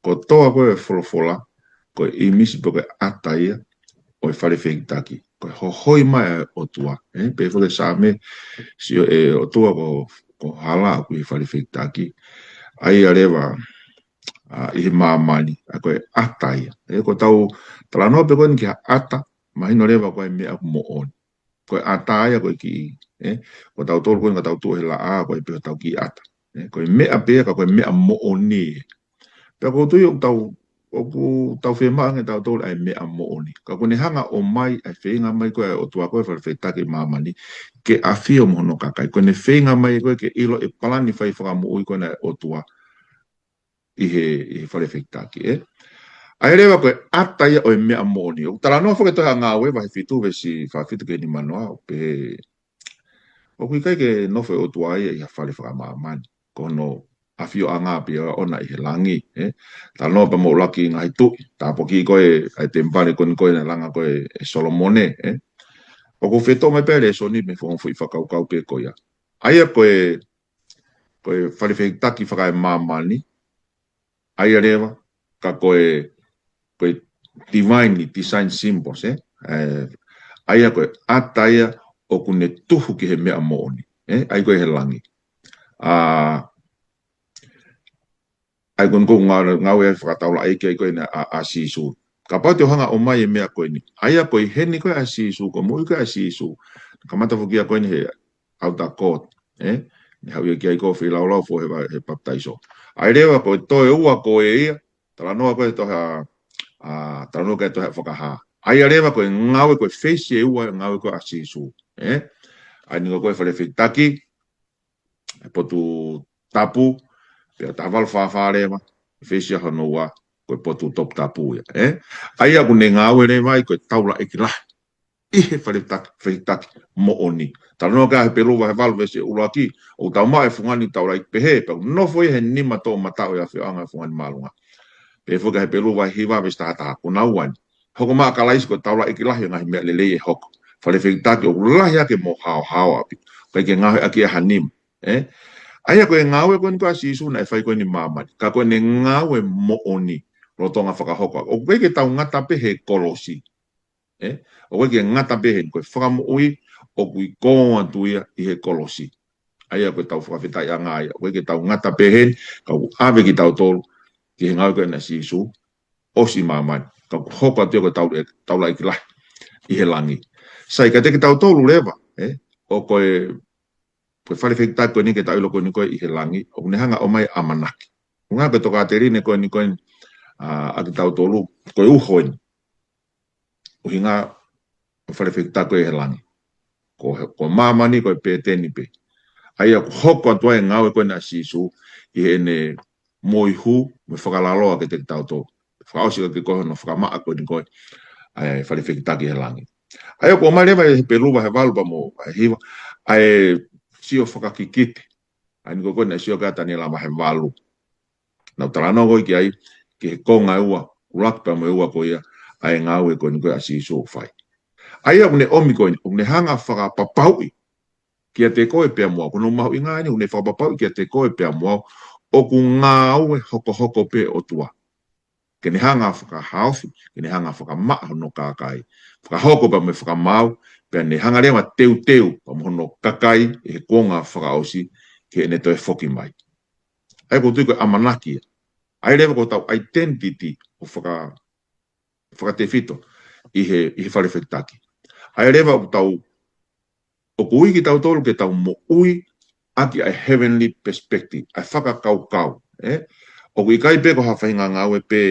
ko toa koe wholofola koe I misi po koe ataia o e whawhekitaki koe hohoi mai o tua pe whake sāme si o tua ko hala koe whawhekitaki ai a rewa I he mamani a koe ataia ko tau talanoa pe koe ni ki ata mahino rewa koe mea mooni koe ataia koe ki ko tau tolu koe tau tu he la a koe pe tau ki ata koe mea pe ka koe mea mooni pe ko tu yo tau tau fe mangi tau tolu ai mea mooni ka kone hanga o mai ai whenga mai koe o tua koe whawhetaki mamani ke awhio mohono kakai kone whenga mai koe ke ilo e palani whai whakamuui koe na o tua I he whawhetaki ai rewa koe ataia o mea mooni o tala noa whaketoha ngā wewa he fitu vesi whawhitu ke ni manoa pe o kui kai ke nofe o tua ia I ha whare whakamamani kono awhio a ngā pia ona I he langi tala noa pa mo laki ngā hitu tāpo ki koe ai tempane koe na langa koe e Solomone o ko wheto mai pere so ni me whonfui whakaukau pe koe aia koe wharewhekitaki whakai mamani aia rewa ka koe divinely design symbols aia koe ataia o kune tuhu ki he mea mooni ai koe he langi ai koe ngau e whakataula ai koe na a sisu ka pau te hanga o mai e mea koe ni aia koe heni koe a sisu ko mui koe a sisu ka mata whukia koe ni he auta kot ni hau ia ki ai koe whilau fo he baptaiso ai rewa koe toe ua koe ia tala noa koe toha tala noa koe toha whakaha ai rewa koe ngau koe face e ua ngau koe a sisu ai ni koe wharewhekitaki potu tapu pia tawal whawharewa face a hanoa koe potu top tapu ai aku ne ngau rewa koe taula ikilah ihe wharewhekitaki mooni tala noa koe he peruwa he valve se ulaki o tau mai fungani taula ikpehe pa no foi he nima to matao ya whianga fungani malunga pe fuka he peruwa hiwa vesta hata kunauan hoko maa kalais ko taula ikilahi ngahi mea leleye hoko wharewhekitaki o lahi ake mo hao api koe ke ngahe aki e hanim aia koe ngawe koe nikoa sisu na e whai koe ni mamani ka koe ne ngawe mooni rotonga whakahoko o koe ke tau ngata pe he kolosi o koe ke ngata pe he koe whakamuui o kui koa tuia I he kolosi aia koe tau whakawhetai a ngāia koe ke tau ngata pe he ka ave ki tau tolu ki he ngawe koe na sisu osi mamani ka hoka teo koe taula ikilahi I he langi sai ka te ki tau tolu lewa o koe wharewhekitaki koe ni ke tau ilo koe ni koe I he langi o ne hanga o mai amanaki. Ngā koe toka te rine koe ni koe a ki tau tolu ko uhoi o hinga whalewhekita koe he langi ko mamani ko pe teni pe ai ko hoko atu e ngau ko na sisu I ene moihu me whakalaloa ke te tau tō whaosi ke koho no whakamaa ko ni koe ai whalewhekita ki he langi ai ko mai lewa he peluwa he valba mo hiwa ai sio whakakikite ai ni ko na sio kata ni lama he valu na tarano ko ki ai ke konga ua rakpa mo ua ko ia ai ngau e ko ni koe asisu fai ai une omi ko une hanga whakapapaui kia te koe pia mua kono mahu inga ni une whakapapaui kia te koe pia mua o ku ngau e hoko pe o tua ke ni hanga whakahaufi ke ni hanga whakamaa hono kakai whakahoko pa me whakamau pe ni hanga rewa teu pa mo hono kakai e konga whakaosi ke ne toi whoki mai ai ko tui ko amanaki ai rewa ko tau identity o whakatewhito I he whalewhektaki ai rewa o tau o kui ki tau tolu ke tau mo ui aki ai heavenly perspective ai whakakau o kui kai pe ko hawhainga ngau e pe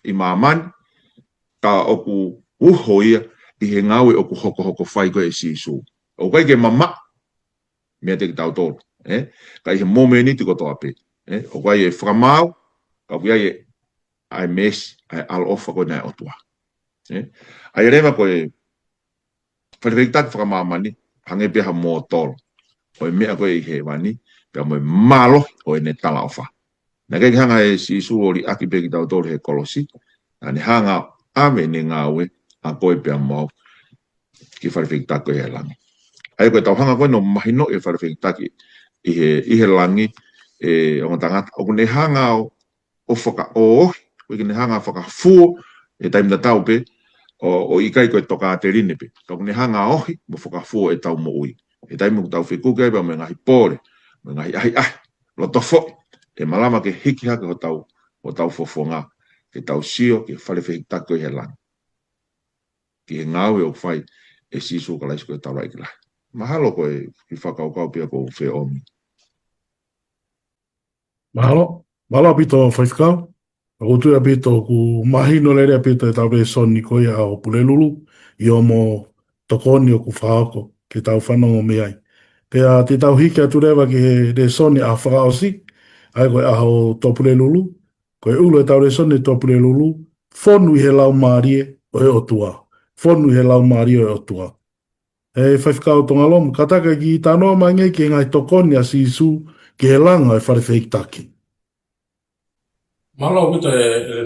I mamani ka o ku uhoia I he ngau e o ku hoko whai ko e sisu o kai ke mama mea te ki tau tolu ka I he momeni tiko toa pe o kai e whakamau ka kui ai mes ai al ofa ko nai otua ai rewa ko e whalewhektaki whakamamani hange peha mō tolo o mea koe I he wani pia mo malo o ne tala ofa na kei hanga e si suori aki pe ki tau tolu he kolosi na ni hanga ame ne ngawe a koe pia mo ki whalewhektaki he langi ai koe tau hanga koe no mahino e whalewhektaki I he langi o tangata o ne hanga o whaka o koe ki ne hanga whaka fuo e taimda tau pe o ikai koe toka te rine pe ka ne hanga ohi mo whaka fuo e tau mo ui e taimu tau whikuke pa me ngahi pōre me ngahi ahi lo tofo e malama ke hiki hake o tau fofonga ke tau sio ke whalewhektaki koe he langi ki he ngau e o whai e sisu ka laisko e tau raiki lahi mahalo koe ki whakaukau pia ko whe omi Mahalo apito whaifkau. Ako tui apito ku mahino lere apito e tau re soni koe a o pulelulu I o mo tokoni o ku whaoko ke tau whanongo me ai. Pea te tau hike atu rewa ki he re soni a whakaosi ai koe aho tō pulelulu koe ulo e tau re soni tō pulelulu whonu I he lau maarie o e otua. Whonu I he lau maarie o e otua. E whaifkau tonga lomu kataka ki tanoa mangai ki ngai tokoni a sisu ki he langa e whalewhektaki. Malo kita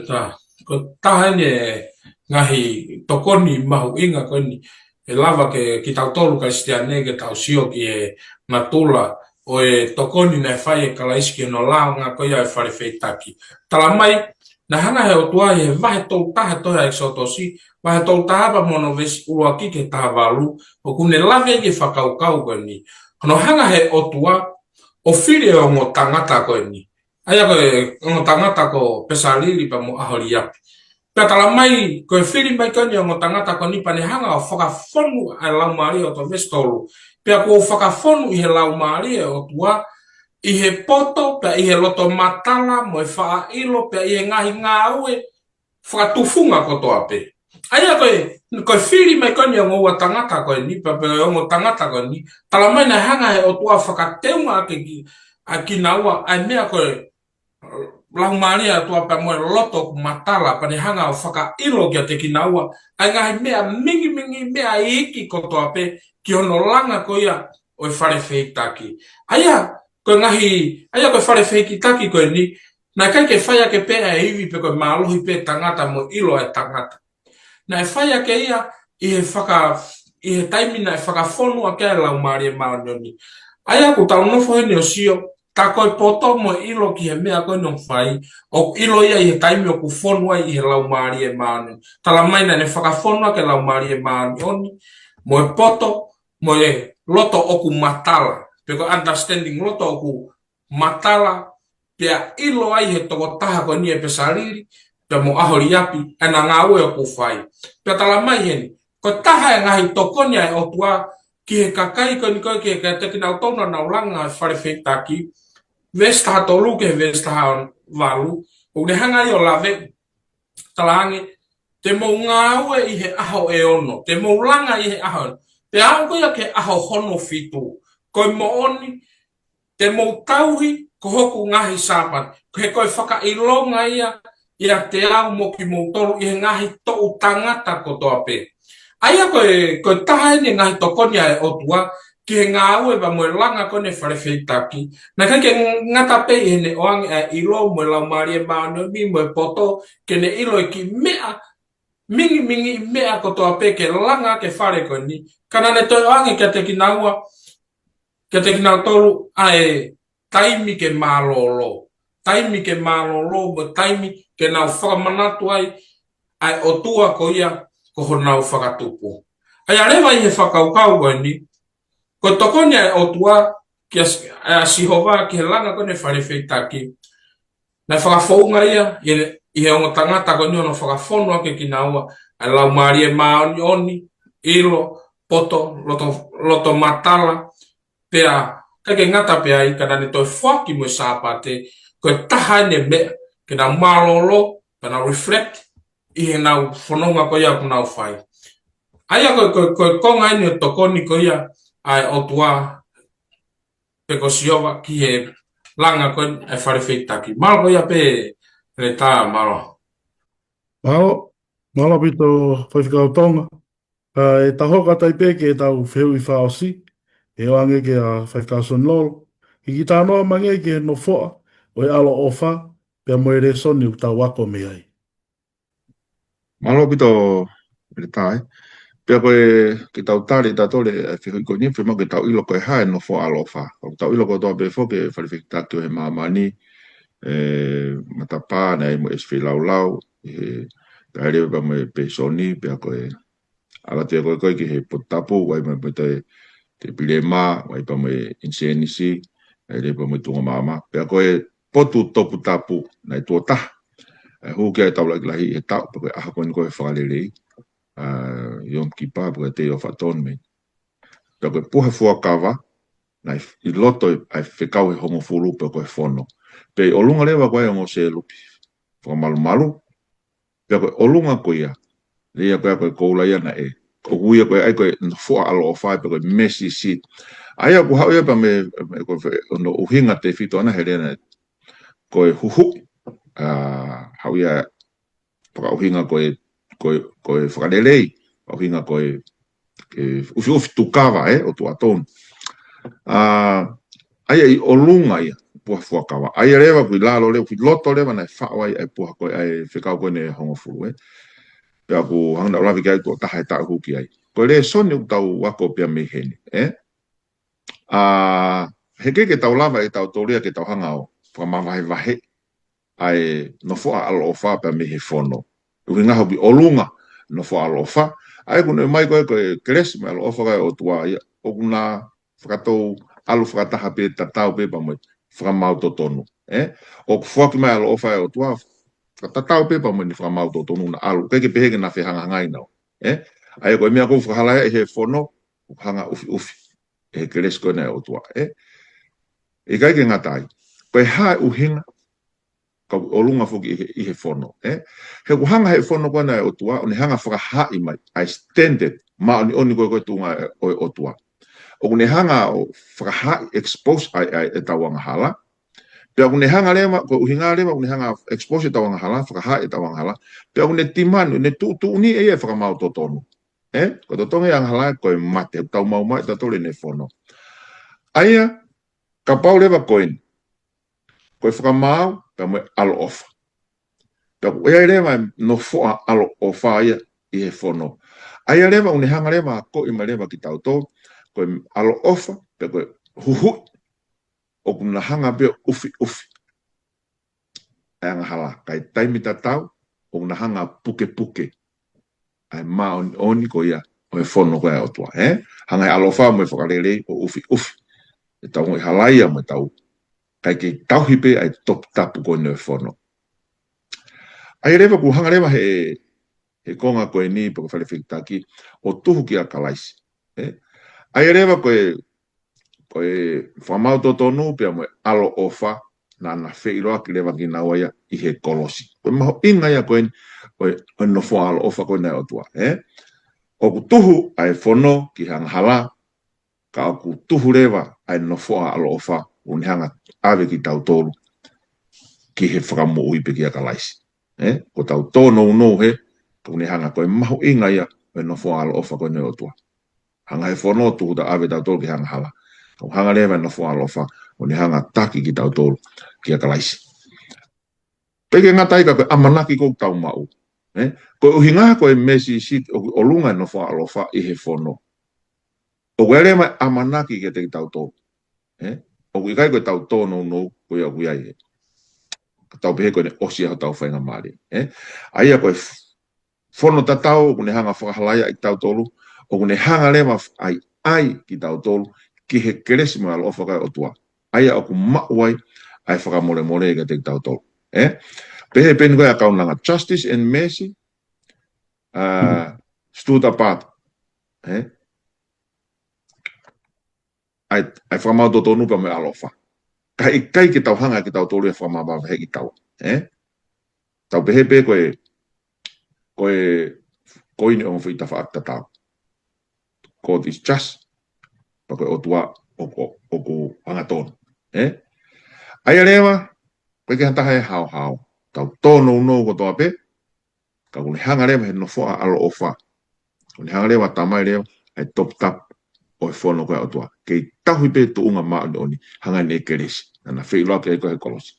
ta ko tahane ngahi tokoni mahu inga ko ni e lava ke kita tolu kristiane ke tau sio ki e matula o e tokoni na fai kala iski no langa ko ya fare feitaki talamai na hanga he otua e vai to ta to ya exotosi vai to ta ba mono ves uaki ke ta valu o kune lave ke fakau ko ni no hanga he otua o file o mo tangata ko ni aya ko ngo tangata ko pesalili pa mo aholi ya pe talamai ko fili mai ko ngo tangata ko ni pane hanga o foka fonu ala mari o to vestolu pe ko foka fonu I he lau mari o tua I he poto pe I he loto matala mo fa ilo pe I ngahi ngaue foka tufunga ko to ape aya ko fili mai ko ngo tangata ko ni pe ngo tangata ko ni talamai na hanga o tua foka teuma ke akinawa ai mea ko lau maria tua pa mo loto matala pa ni hanga o whaka ilo kia te kinaua ai ngahi mea mingi mea iki ko toa pe ki ono langa ko ia o e whalewheitaki aya ko whalewheitaki ko ni na kai ke whaia ke pea e iwi pe ko maalohi pe tangata mo ilo e tangata na e whaia ke ia I he taimina e whakawhonua ke lau maria maanoni aya ko tau nofo hene o sio ta koe poto mo ilo ki he mea koe non whai, o ilo ia I he taimi o ku whonua I he lau maari e maani. Tala maina ne whakawhonua ke lau maari e maani oni, mo e poto, mo e loto o ku matala, peko understanding loto o ku matala, pia ilo ai he toko taha koe ni e pesaliri, pia mo ahori api, ena ngāue o ku whai. Pia tala mai heni, ko taha e ngahi tokoni ai o tua, ki he kakai ko ni ko ki he te kina utona na ulanga whalewheitaki, vestaha tolu ke vestaha walu, o o le hanga yo lave talangi te mo ngawe I he aho e ono te mo langa I he aho te au ko ya ke aho hono fitu ko mo oni te mo tauhi ko hoku ngahi sapat ko he koe whakailonga ia te au mo ki mo tolu I he ngahi to tangata ko to ape aia ko tahe ni ngahi tokoni ai otua ki he ngāue ba mo langa ko ne wharewhitaki na kai ke ngata pe I ne oangi ilo mo lau maari e maano mi mo poto ke ne ilo ki mea mingi mea ko to ape ke langa ke whare ko ni kana ne toi oangi ke te kinaua ke te kinau tolu ai taimi ke malolo mo taimi ke nau whakamanatu ai otua ko ia ko honau whakatupu. Ai arewa I he whakaukau ni ko tokoni ai otua ki a sihova ki he langa ko ne wharewhitaki na whakafounga ia I he ongo tangata ko ni ono whakafono ake ki naua ai lau maari e maoni oni ilo poto loto matala pea kake ngata pea I kana ne toi whaki mo sāpate ko taha ne mea ke na malolo pa na reflect I he nau whanonga ko ia ko nau whai. Aia ko konga ni o tokoni ko ia ai otua pe ko siova ki he langa ko e wharewhitaki. Malo ko ia pe le tā malo. Malo pito whaiwhikau tonga. E tahoka taipe ke tau wheu I whaosi. E oange ke a whaiwhikau son lolo. I ki tānoa mange ke no whoa o e alo ofa pia moe re soni u tau wako me ai. Malo pito le tai. Pia koe ki tau tari tatole e whihui ko ni whima ke tau ilo koe hae no fo alofa. Ko tau ilo ko toa pe fo ke whariwhikitaki o he maamani matapā nei mo eswhi lau lau. Ka herewe pa mo e pe soni pia koe alatia koe ki he potapu wai mo te pilema wai pa mo e insenisi herewe pa mo e tunga mama. Pia koe potu topu tapu nei tuota. Huki ai tau lahi e tau pa koe aha koe whakalelei. Yom Kippur porque te o faton me pero que puha fuakawa na I loto ai whekau he hongo fulu pe koe whono pe o lunga lewa koe o se lupi whamalu pe koe o lunga koe ia lea koe koula ia na ko huia koe ai koe fua alo o whai pe koe messy shit aia ku hau ia pa me koe no uhinga te whito ana herena koe huhu hau ia paka uhinga koe whakalelei hinga koe ufi tukawa o tu aton aia I o lunga ia puha fuakawa aia rewa kui lalo lewa kui loto lewa na whaawai ai puha koe ai whikau koe ne hongo furu pia ku hanga ulawi kia tu taha e tau huki ai koe le soni u tau wako pia me heni he ke tau lava e tau toria ke tau hanga o whamamahe vahe ai no fua alo o wha pia me he whono uhi ngaho bi o lunga no fua alo o wha ai kuna mai koe kresi me alo ofa kai o tua ia o kuna whakatou alu whakataha pe tatau pe pa mo whakamau to tonu o kufuaki mai alo ofa o tua whakatatau pe pa mo ni whakamau to tonu na alu keke peheke na whihanga ngai nao ai koe mea kou whakalaya e he whono hanga ufi e he kresi koe nei o tua e kai ke ngatai koe hae uhinga o lunga fuki I he whono. He kuhanga he whono koe nei o tua, o ne hanga whakahai mai, ai standard, ma oni koe tunga o tua. O ne hanga o whakahai expose ai e tawanga hala, pia o ne hanga lema, koe uhinga lema, o ne hanga expose e tawanga hala, whakahai e tawanga hala, pia o ne timanu, ne tu ni e whakamau to tonu. Ko to tonga yang hala koe mate, tau mau mai, tatore ne whono. Aia, ka pau lema koe whakamau, pa mo alo ofa. Pia ko ea rewa no fua alo ofa ia I he whono. Aia rewa une hanga rewa ko I ma rewa ki tau tō, koe alo ofa, pia koe huhu, o kuna hanga pia ufi. Ai anga hala, kai taimita tau, o kuna hanga puke. Ai ma oni ko ia, o he whono koe o tua. Hanga e alo ofa mo e whakarele o ufi. E tau ngoi halaia mo e tau. Kai ke tauhipe ai top tapu koe ne whono. Ai rewa ku hanga rewa he konga koe ni pa ko whalewhikitaki o tuhu ki a kalaisi. Ai rewa koe whamau to tonu pia mo alo ofa na wheiroa ki lewa ki na waia I he kolosi. Koe maho inga ia koe no whaalo ofa koe nei o tua. O ku tuhu ai whono ki hanga hala, ka o ku tuhu rewa ai no whaalo ofa uni hanga awe ki tau tolu ki he whakamo uipe ki a ka laisi. Ko tau tōno no he, ka uni hanga koe maho inga ia no whaalo ofa koe nei o tua. Hanga he whono tuhu ta awe tau tolu ki hanga hala. Ka hanga rewa no whaalo ofa uni hanga taki ki tau tolu ki a ka laisi. Peke ngatai ka koe amanaki kou tau mau. Koe uhinga koe mesi sit o lunga no whaalo ofa I he whono. O wele mai amanaki ke te tau tō. O kai koe tau tōno no koe au iai. Tau pehe koe ne osi hau tau whainga maari. Aia koe whono tatau, kune hanga whakahalaya I tau tōlu, o kune hanga lema ai ki tau tōlu, ki he keresi mo alo ofa kai o tua. Aia o ku mauai, ai whakamore more ke te tau tōlu. Pehe pen koe a kaunanga justice and mercy, stood apart. Ai whamau tō tōnu pa me alofa. Kai ki tau hanga ki tau tōlu e whamau pa he ki tau. Tau pehe pe koe ni ongo whita whaakta tau. God is just. Pa koe o tua o ku hanga tōnu. Aia rewa, koe ki hantaha e hao. Tau tōnu no ko toa pe. Ka kune hanga rewa he no wha alo ofa. Kune hanga rewa tamai rewa ai top tap. O e whono koe atua. Kei tahui pe tu unga maa oni hanga ne keresi. Nana wheiloa ke koe he kolosi.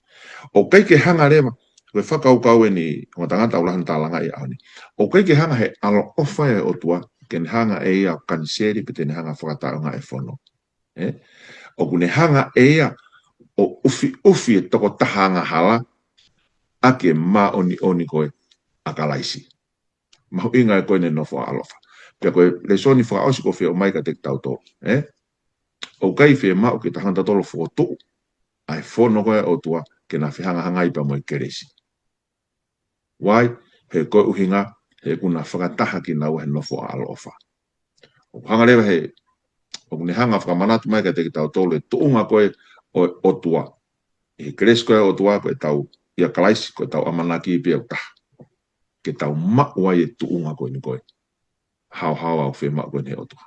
O kei ke hanga rewa, koe whakaukau e ni o tangata ulahan tālanga I aoni. O kei ke hanga he alo ofa e o tua, ken hanga e ia kaniseri pe tene hanga whakataunga e whono. O kune hanga e ia o ufi e toko tahanga hala, ake maa oni koe akalaisi. Mahu inga e koe ne nofo alofa. Pia koe le soni whaka ausi ko whio mai ka te tau tō. O kai whio mau ki ta hanta tolo whotu. Ai whono koe o tua ke na whihanga hanga ipa mo I keresi. Wai, he koe uhinga, he kuna whakataha ki nau he nofo alo ofa. O hanga rewa he, o kune hanga whakamanatu mai ka te tau tō le tuunga koe o tua. He keresi koe o tua koe tau ia kalaisi koe tau amanaki I pia utaha. Ke tau mauai e tuunga koe ni koe. Hau au whema koe ne o tua.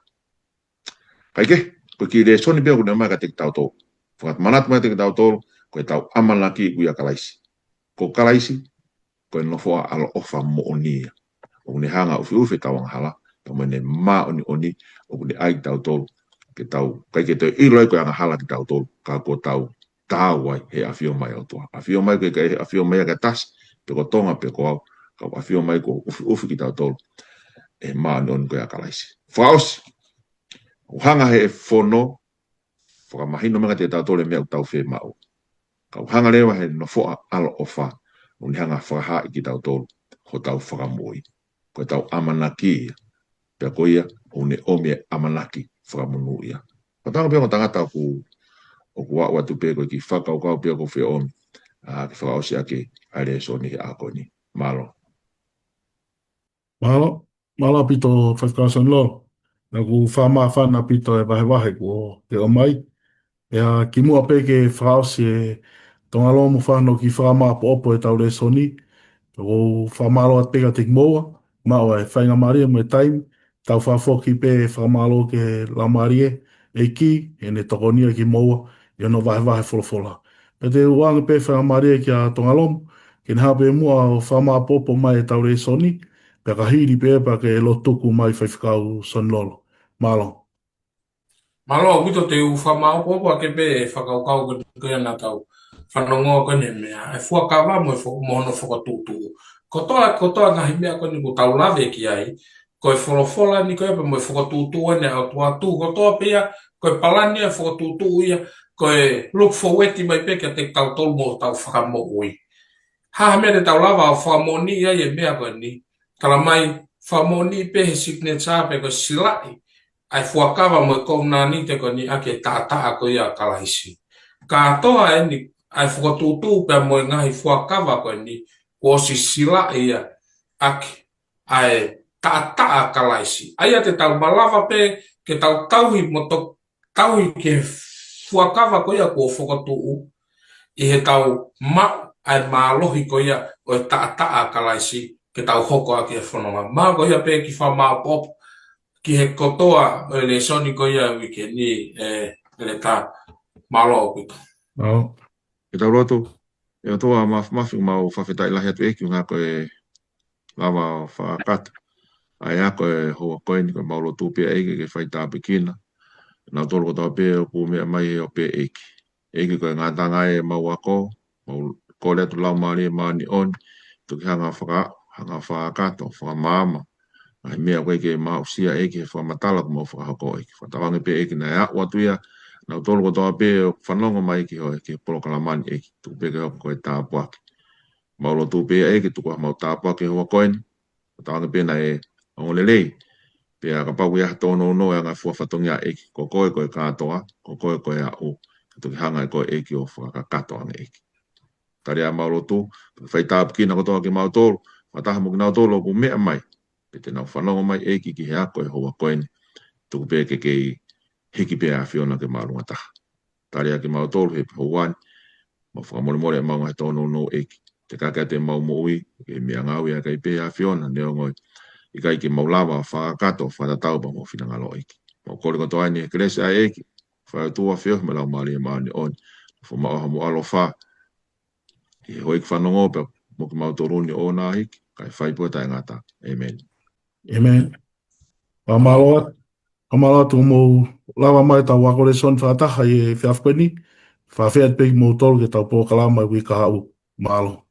Kaike, koe ki re soni bea kune mai ka te tau tō. Whakat manatu mai te tau tō, koe tau amanaki kuia kalaisi. Ko kalaisi, koe nofoa alo ofa mo onia. O kune hanga ufi tawang hala, pa mene maa oni, o kune ai tau tō. Ke tau, kaike te iloi koe anga hala ki tau tō, ka ko tau tāwai he awhio mai o tua. Awhio mai koe he awhio mai ka tas, pe ko tonga pe ko au, ka awhio mai ko ufi ki tau tō. E maa non koe a kalaisi. Whaosi, hanga he whono, whakamahino mga te tau tole mea tau whe mau. Ka hanga rewa he no whoa alo o wha, uni hanga whakaha I ki tau tolu, ho tau whakamoi. Koe tau amanaki ia, pia ko ia, une ome amanaki whakamunu ia. Patanga pia ko tangata o ku watu pia koe ki whakaukau pia ko whe ome, ki whakaosi ake, aere so ni he ako ni. Malo. Malo. Mala pito whakakasan lo. Na ku whama whana pito e wahe ko te o mai. Ea ki mua peke whaosi e tonga lomu whano ki whama opo e tau re soni. O whamalo at peka te moa. Mao e whainga maria mo e taimi. Tau whafoki pe whamalo ke la marie. E ki, e ne tokonia ki moa. E no wahe wholofola. E te uanga pe whainga maria ki a tonga lomu. Ke hape mua o whama opo mai e tau re soni. Peka hiri pepa ke lo tuku mai whaiwhikau son lolo. Malo. Malo, wito te u whamau popo a kepe e whakaukau ke ana tau. Whanongoa kone mea. E fuakawa mo e mohono whakatutu. Kotoa ngahi mea kone ko tau lawe ki ai. Ko e wholofola ni koe pe mo e whakatutu ene au tuatu. Kotoa pia, ko e palani e whakatutu ia. Ko e look forward mai peke te tau tolu mo tau whakamo ui. Ha mea te tau lawa au whamoni ia e mea koe ni. Tala mai whamoni pehe signature pe ko silai. Ai fuakawa mo ko nani te ko ni ake tata ko ia kalaisi. Ka toa e ni ai whakatutu pe mo ngahi fuakawa ko ni ko si silai ia ake ai tata kalaisi. Ai te tau malawa pe ke tau tauhi mo to tauhi ke fuakawa ko ia ko whakatutu. I he tau ai mālohi ko ia o e taa kalaisi ke tau hoko a ki e whanonga. Mā ko ia pē ki wha pop ki he kotoa o le soni ko ia wike ni le tā mālo o pito. E tau roto, e o toa mawhi mau whawhetai lahi atu eki ngā koe lava whakata. Ai a koe hoa koe ni koe maulo tūpea eki ke whaitaa pekina. Nā tolo ko tau pē o pū mea mai o pē eki. Eki koe ngā tanga e mau ako, mau ko le tu lau maari e maani on, tuki hanga whakata, whakamama. Ai mea koe ke mau sia eki he whamatala ko mau whakahoko eki. Whatawangi pē eki na ea watuia, nā tolo ko tau pē o whanonga mai ki hoi ke polokalamani eki. Tuku pē ke hoko koe tāpuaki. Maulo tūpea eki tuku mau tāpuaki hoa koe ni. Whatawangi pē na e ongolelei. Pea ka pau ia tono no nga fua fatonga eki ko koe katoa ko koe a o to hanga ko eki o fa katoa eki tari a maulo tu fai tap ki na ko to ki mau tolo mata mo na tolo ko me mai pete na fa no mai eki ki ha ko ho ko ni tu pe ke hiki pe a fiona ke malu ata tari a ki mau tolo he ho wan mo fa mo mo nga tono no eki te ka te mau moi ke me nga wi ka pe a fiona ne ngoi I kai ki maulawa whakato whanatau pa mo whina ngalo eki. Mo kore ko toa ni kresi a eki, whakatua whio me lau maari e maani on. Fo maaha mo alo wha. I hoi ki whanongo pe mo ki mautoruni o nā hiki, kai whaipua tai ngata. Amen. Amen. Pamaloa tu mo lawa mai tau wakore son whataha i e whiafkweni, whawhiat peki mo tolu ke tau pōkalama i wika au. Malo.